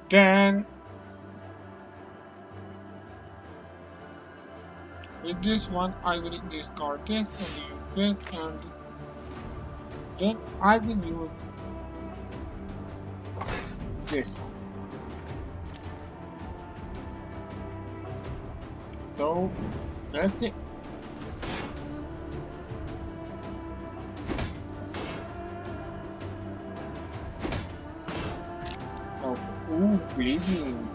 Then with this one I will discard this and use this, and then I will use this one. So that's it. Oh, ooh, bleeding.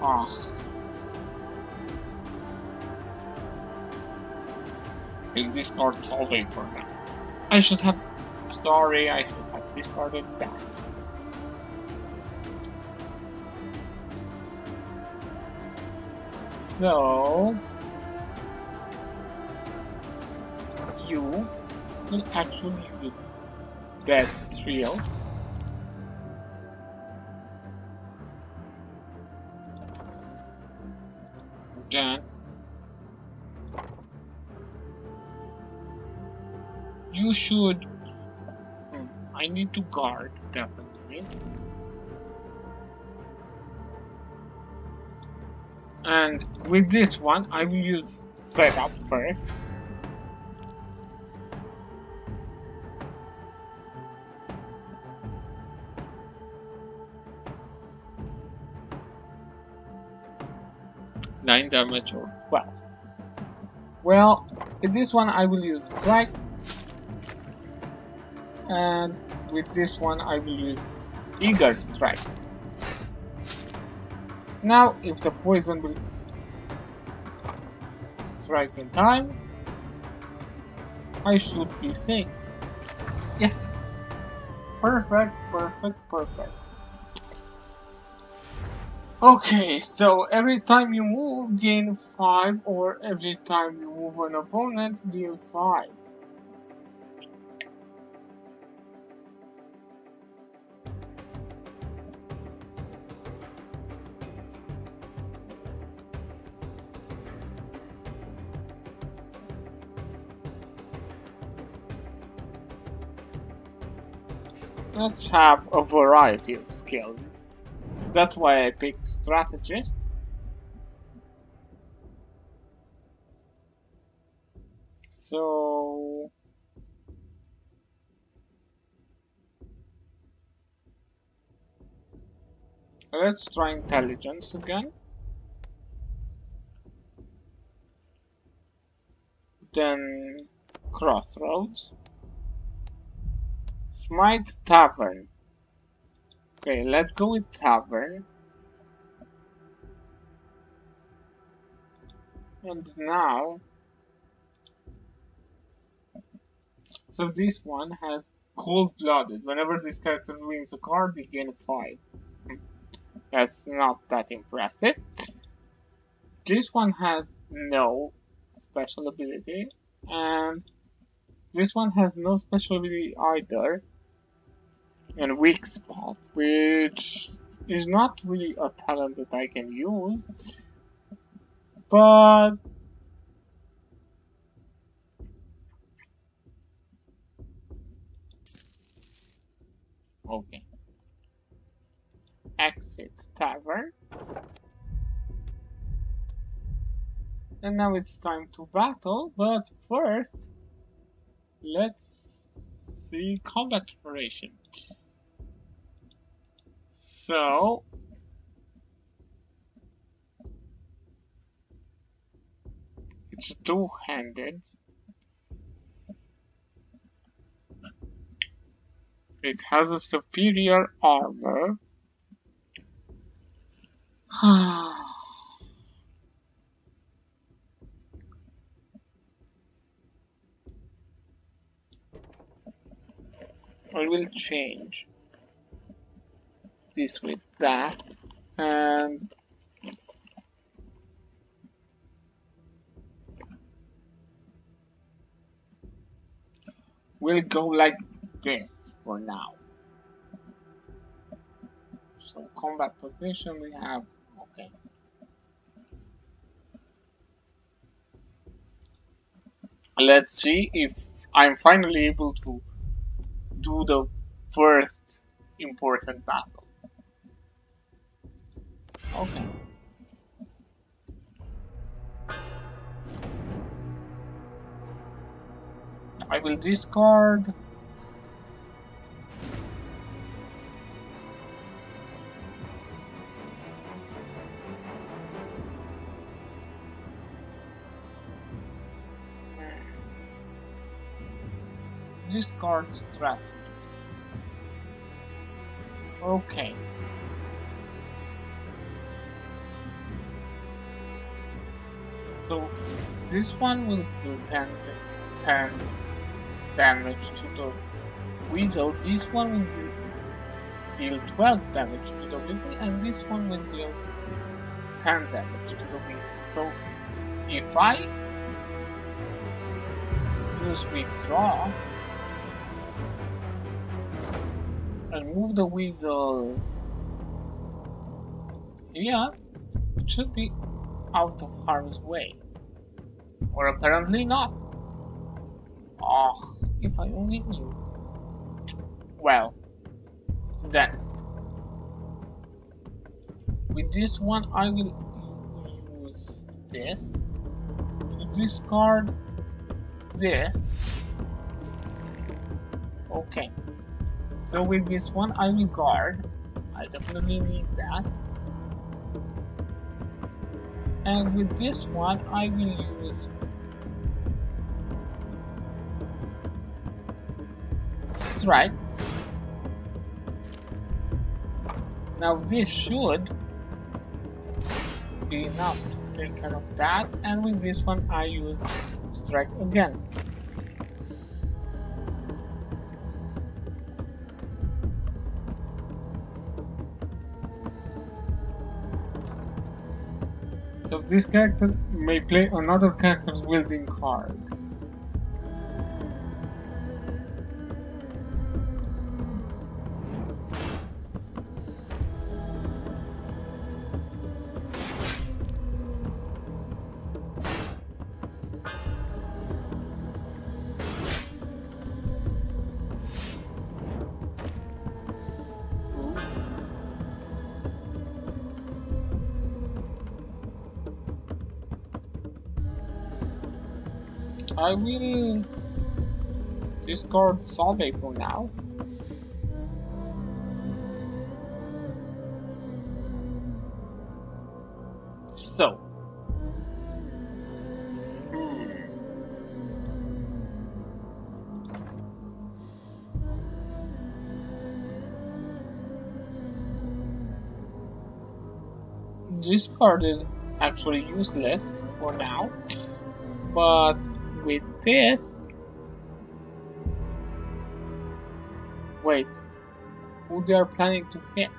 Ah. I'll discard solving for now. I should have, sorry, I should have discarded that. So you will actually use that trio. Then you should, I need to guard definitely. And with this one I will use Fed Up first. Nine damage or 12. Well, with this one I will use Strike, and with this one I will use Eager Strike. Now, if the poison will strike in time, I should be safe. Yes! Perfect, perfect, perfect. Okay, so every time you move, gain 5, or every time you move an opponent, deal 5. Let's have a variety of skills. That's why I picked Strategist. So let's try Intelligence again. Then Crossroads. Smite Tavern. Okay, let's go with Tavern. And now, so this one has Cold-Blooded. Whenever this character wins a card, they gain a 5. That's not that impressive. This one has no special ability, and this one has no special ability either. And Weak Spot, which is not really a talent that I can use, but okay. Exit tavern. And now it's time to battle, but first, let's see combat preparation. So, it's two-handed. It has a superior armor. I will change this with that, and we'll go like this for now. So combat position we have, okay. Let's see if I'm finally able to do the first important battle. Okay. I will discard. Discard strategist. Okay. So this one will do 10 damage to the Weasel. This one will deal 12 damage to the Weasel, and this one will deal 10 damage to the Weasel. So if I use withdraw and move the Weasel here, it should be out of harm's way. Or apparently not. Oh, if I only knew. Well, then, with this one I will use this to discard this. Okay, so with this one I will guard. I definitely need that. And with this one I will use strike. Now this should be enough to take care of that, and with this one I use strike again. So this character may play another character's wielding card. I will discard Solvay for now. So, this card is actually useless for now, but with this, wait, who they are planning to hit?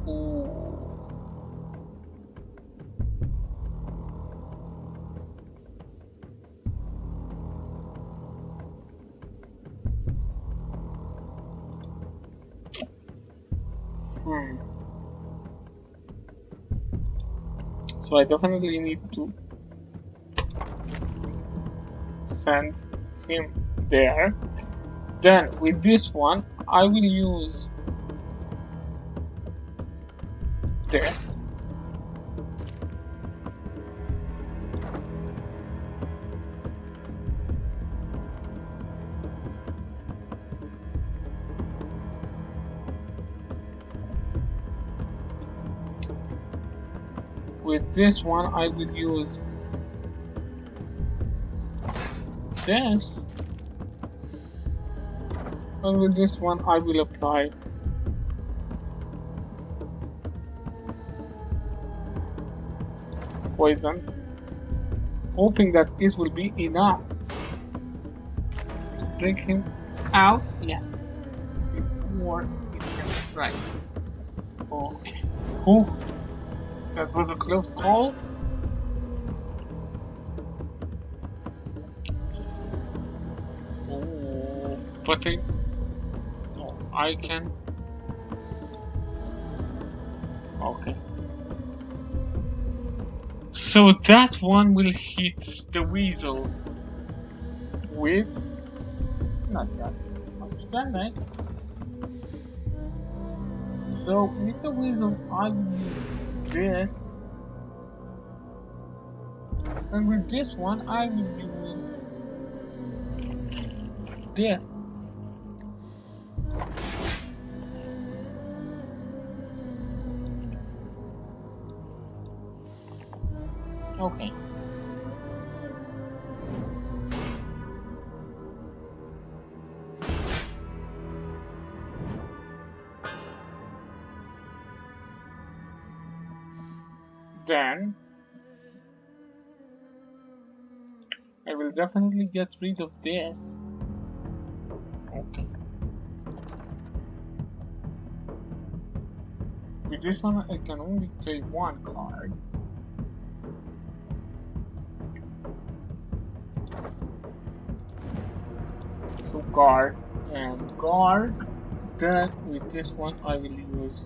Ooh. Hmm. So I definitely need to send him there. Then with this one, I will use this. With this one, I will use this. And with this one, I will apply poison, hoping that it will be enough to bring him out. Yes, before it can strike. Okay. Oh, that was a close call. Oh, but I can. Okay. So that one will hit the weasel with not that much damage. So with the weasel, I will use this, and with this one, I will use this. Okay. Then I will definitely get rid of this. Okay. With this one, I can only play one card. So guard and guard. Then with this one, I will use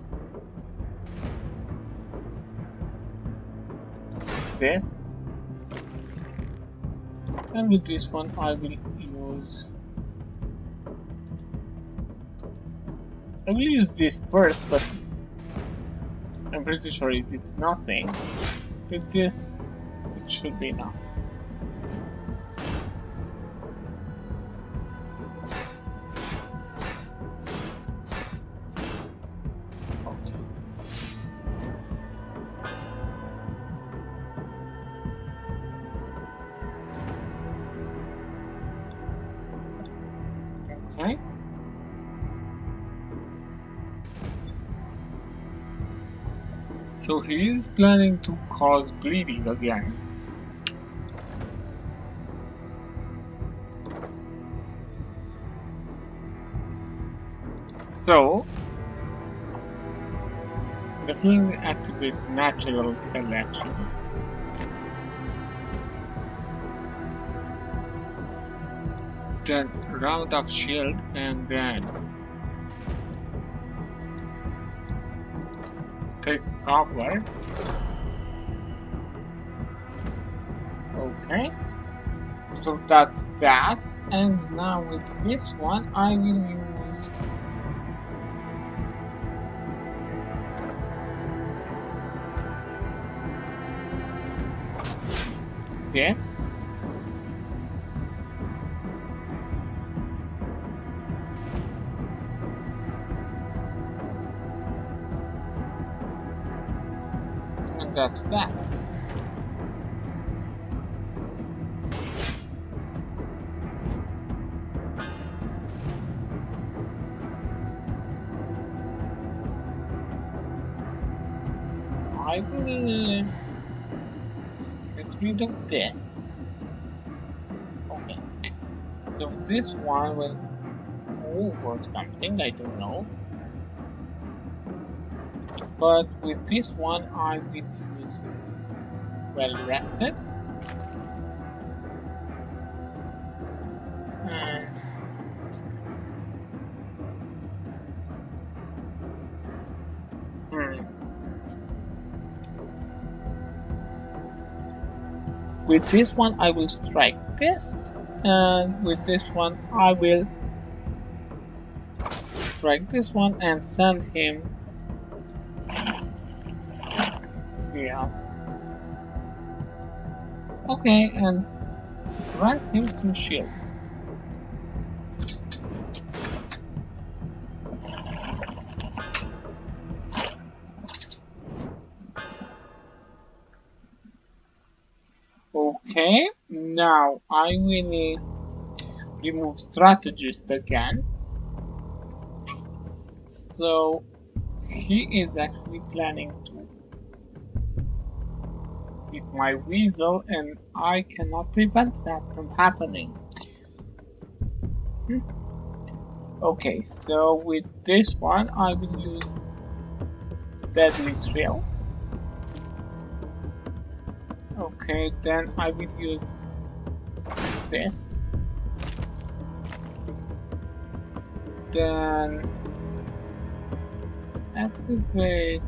this. And with this one, I will use this first, but I'm pretty sure it did nothing. With this, it should be enough. Okay. So he is planning to cause bleeding again. So, the king activates natural selection. Then round up shield and then take cover. Okay. So that's that. And now with this one, I will use this. And that's that. I will get rid of this. Okay. So this one will over something, I don't know. But with this one, I will use well rested. And With this one I will strike this, and with this one I will strike this one and send him here. Okay, and grant him some shields. Okay, now I will remove strategist again. So he is actually planning to hit my weasel, and I cannot prevent that from happening. Okay, so with this one I will use Deadly Drill. Okay, then I will use this. Then activate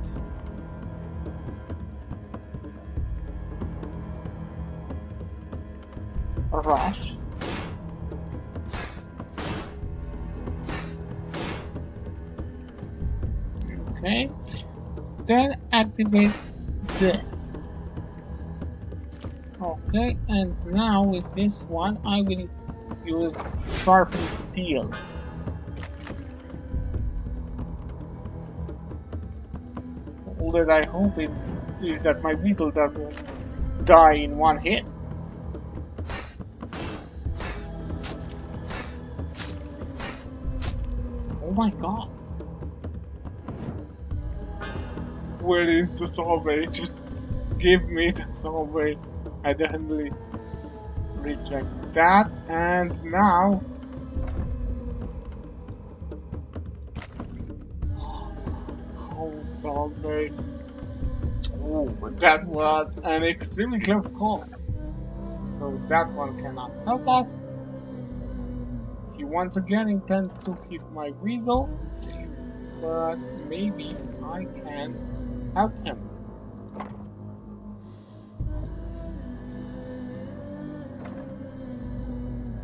Rush. Okay, then activate this. Okay, and now with this one I will use Sharpened Steel. All that I hope is that my beetle doesn't die in one hit. Oh my god. Where is the survey? Just give me the survey. I definitely reject that. And now survey. Oh, that was an extremely close call. So that one cannot help us. He once again intends to hit my weasel, but maybe I can help him.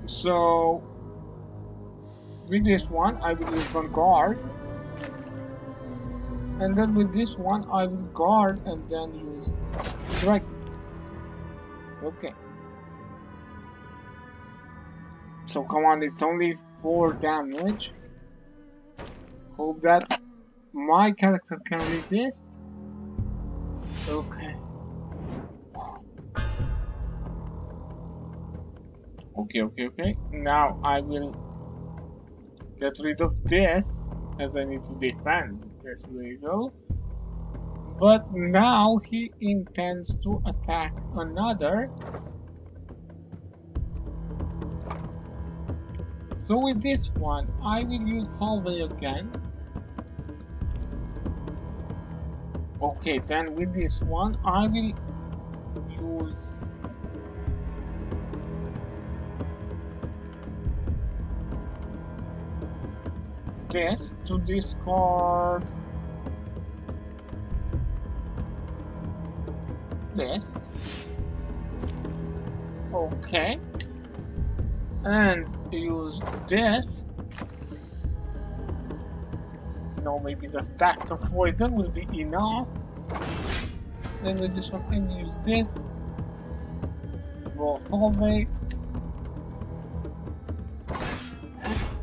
So with this one I will use one guard, and then with this one I will guard and then use strike. Okay. So come on, it's only 4 damage. Hope that my character can resist. Okay. Okay. Now I will get rid of this, as I need to defend this weasel. But now he intends to attack another. So with this one, I will use Salve again. Okay, then with this one, I will use this to discard this. Okay. And use this. No, maybe the stacks of poison will be enough. Then with this one, I will use this. Roll Salve. And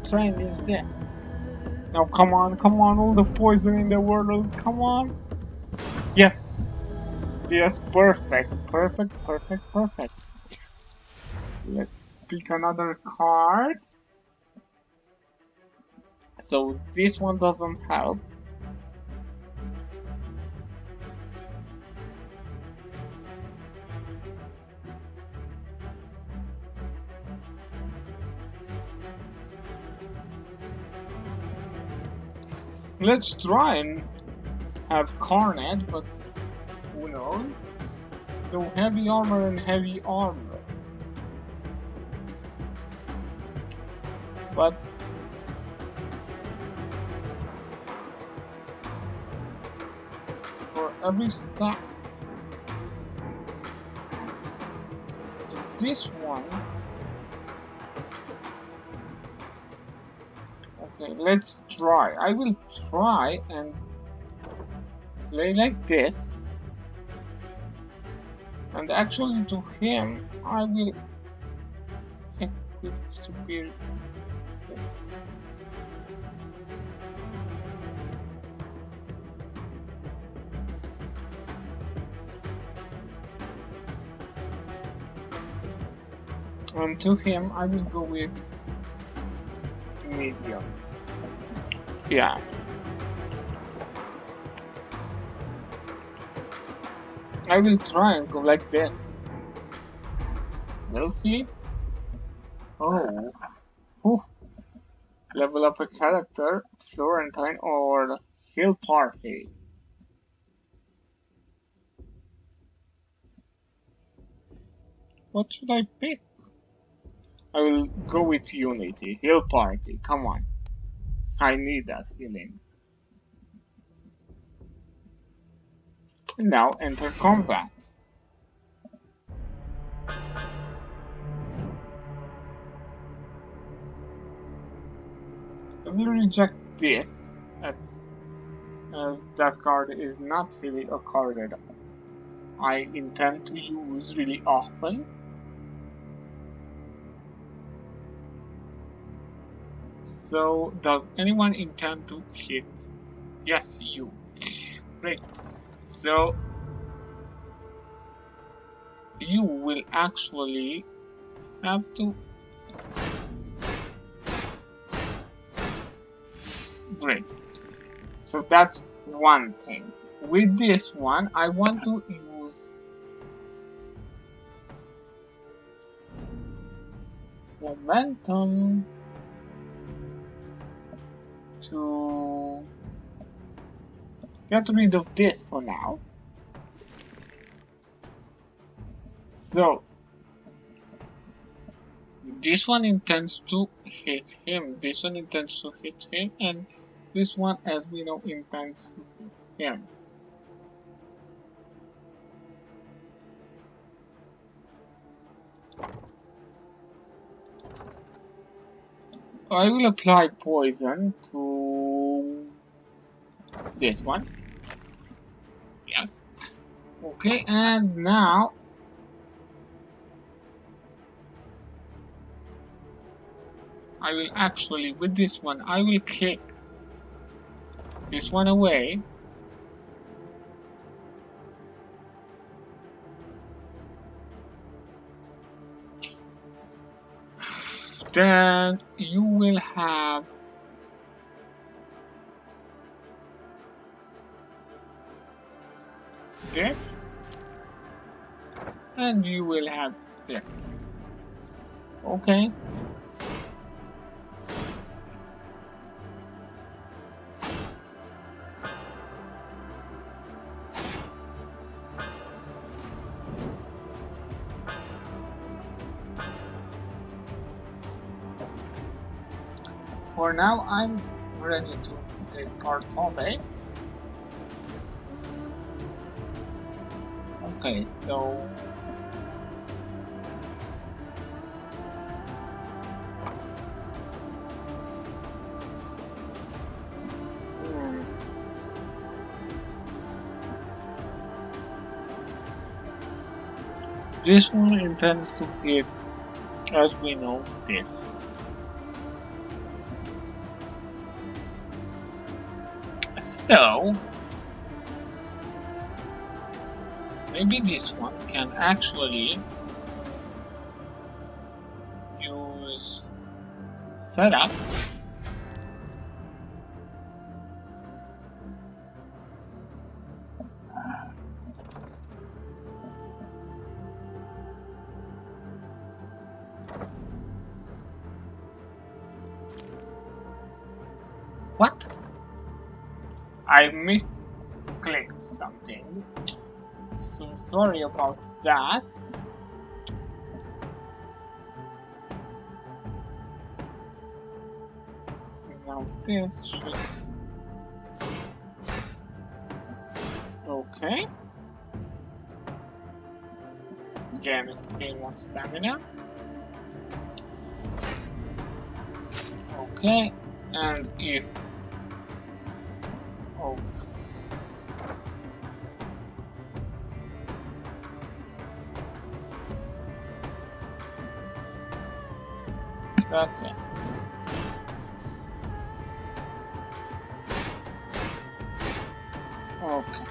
try and use this. Now come on, all the poison in the world, come on. Yes. Yes, perfect. Let's pick another card. So this one doesn't help. Let's try and have Carnage, but who knows? So heavy armor and heavy armor. But for every stack this one... Okay, let's try. I will try and play like this. And actually to him, I will equip superior. And to him, I will go with medium. Yeah. I will try and go like this. We'll see. Oh. Whew. Level up a character, Florentine or Hill Party. What should I pick? I will go with Unity. Hill Party. Come on. I need that healing. Now enter combat. I will reject this as that card is not really a card that I intend to use really often. So, does anyone intend to hit? Yes, you. Great. So, you will actually have to... Great. So that's one thing. With this one, I want to use momentum to get rid of this for now. So, this one intends to hit him, this one intends to hit him, and this one, as we know, intends to hit him. I will apply poison to this one. Yes. Okay, and now I will actually, with this one, I will kick this one away. Then you will have this, and you will have this. Okay. For now, I'm ready to discard Sobe. Okay, so this one intends to hit, as we know, this. So, maybe this one can actually use setup. What? I misclicked something, so sorry about that. Now this should... Okay. Again, gain 1 stamina. Okay, and if oh, that's it. Okay.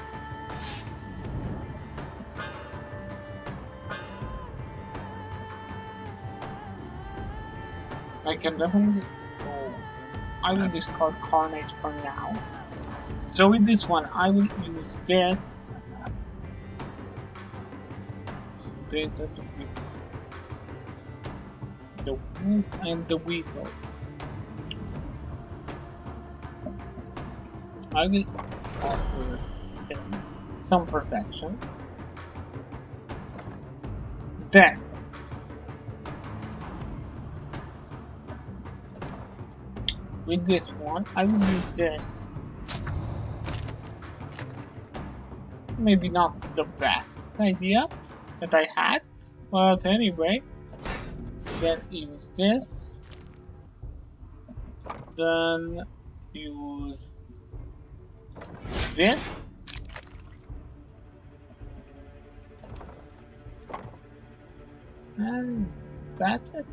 I can definitely. Oh, I will discard Carnage for now. So with this one, I will use this. The Wolf and the Weasel. I will offer him some protection. Then, with this one, I will use this. Maybe not the best idea that I had, but anyway, then use this. Then use this. And that's it.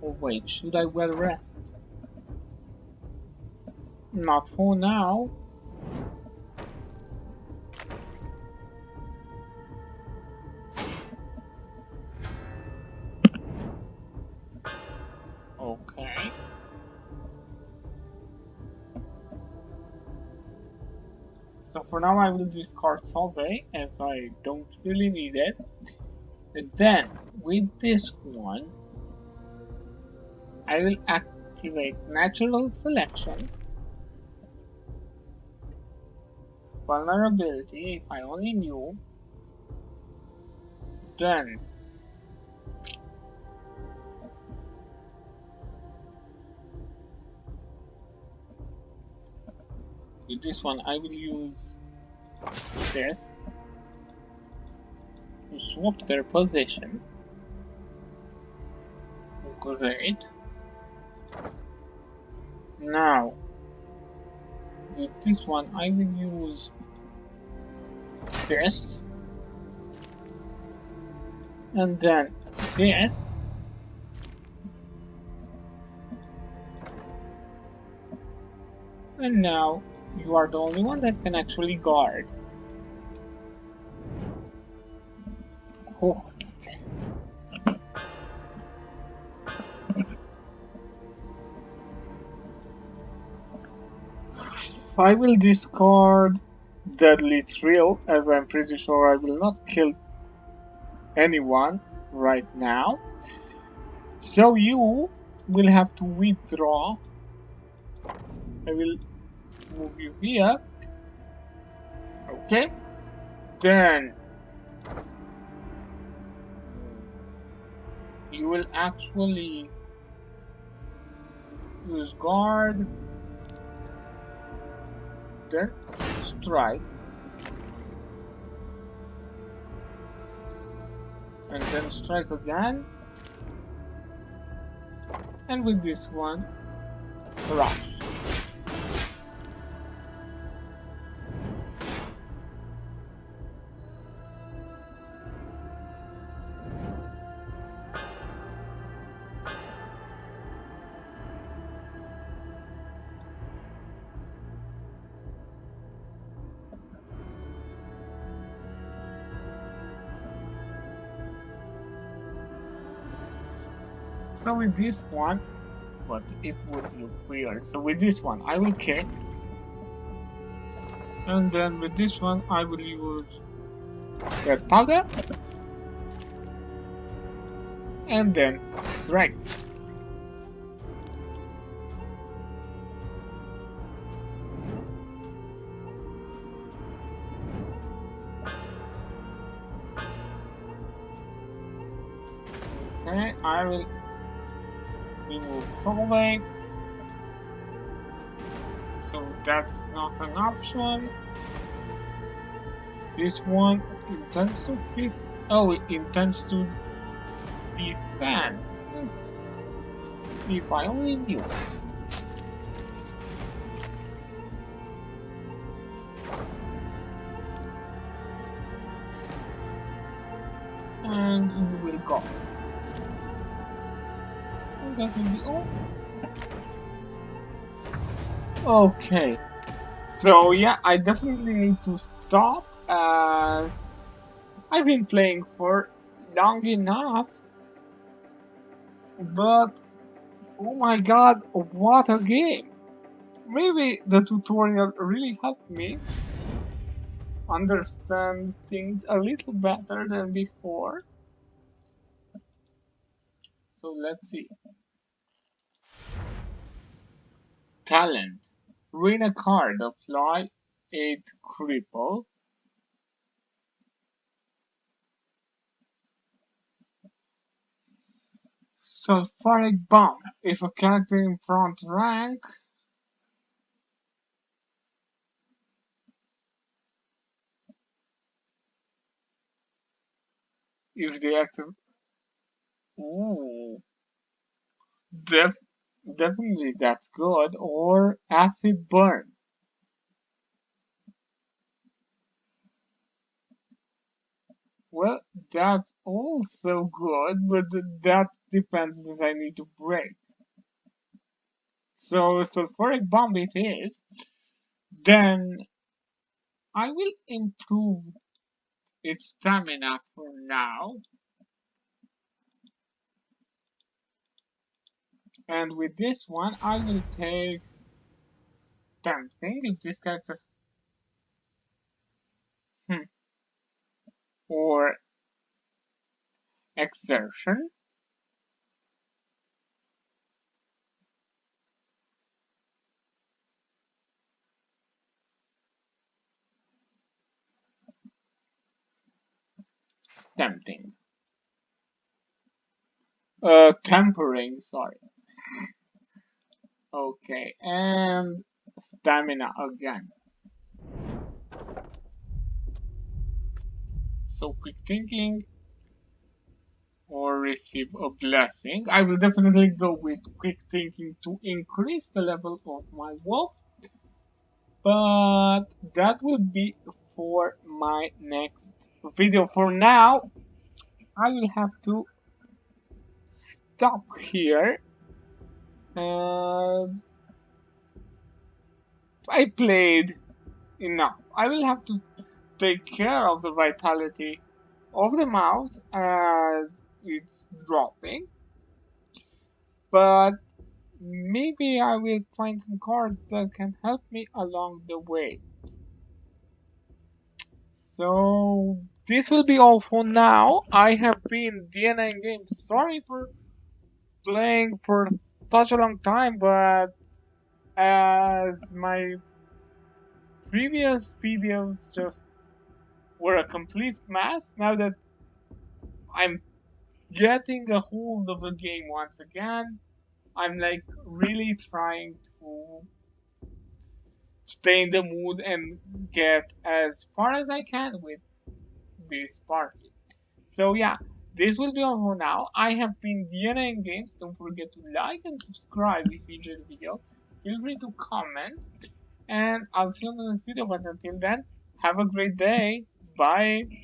Oh wait, should I well rest? Not for now. Okay. So for now I will discard Solve as I don't really need it. And then with this one I will activate Natural Selection. Vulnerability, if I only knew. Then with this one I will use this to swap their position. Great. Now with this one I will use this and then this. And now you are the only one that can actually guard. Oh. I will discard Deadly Thrill as I'm pretty sure I will not kill anyone right now. So you will have to withdraw. I will move you here. Okay. Then you will actually use guard. Then strike. And then strike again. And with this one, rush. So with this one, but it would look weird. So with this one, I will kick. And then with this one, I will use Red Powder. And then Drag. Okay, I will remove Solvay. So that's not an option. This one intends to hit Oh, it intends to defend. If I only knew. And we will go. And that will be all. Okay. So yeah, I definitely need to stop as I've been playing for long enough. But oh my god, what a game! Maybe the tutorial really helped me understand things a little better than before. So let's see. Talent. Win a card, apply 8 cripple. Sulfuric bomb. If a character in front rank, if the active. Ooh, def- definitely that's good. Or acid burn. Well, that's also good, but that depends that I need to break. So sulfuric bomb it is. Then I will improve its stamina for now. And with this one, I will take tempting if this character or exertion. Tempting. Tempering, sorry. Okay, and stamina again. So quick thinking or receive a blessing. I will definitely go with quick thinking to increase the level of my wolf, but that will be for my next video. For now, I will have to stop here. Uh, I played enough. I will have to take care of the vitality of the mouse as it's dropping, but maybe I will find some cards that can help me along the way. So this will be all for now. I have been DNA Games. Sorry for playing for such a long time, but as my previous videos just were a complete mess, now that I'm getting a hold of the game once again, I'm like really trying to stay in the mood and get as far as I can with this party. So yeah, this will be all for now. I have been DNA Games. Don't forget to like and subscribe if you enjoyed the video. Feel free to comment, and I'll see you in the next video. But until then, have a great day. Bye.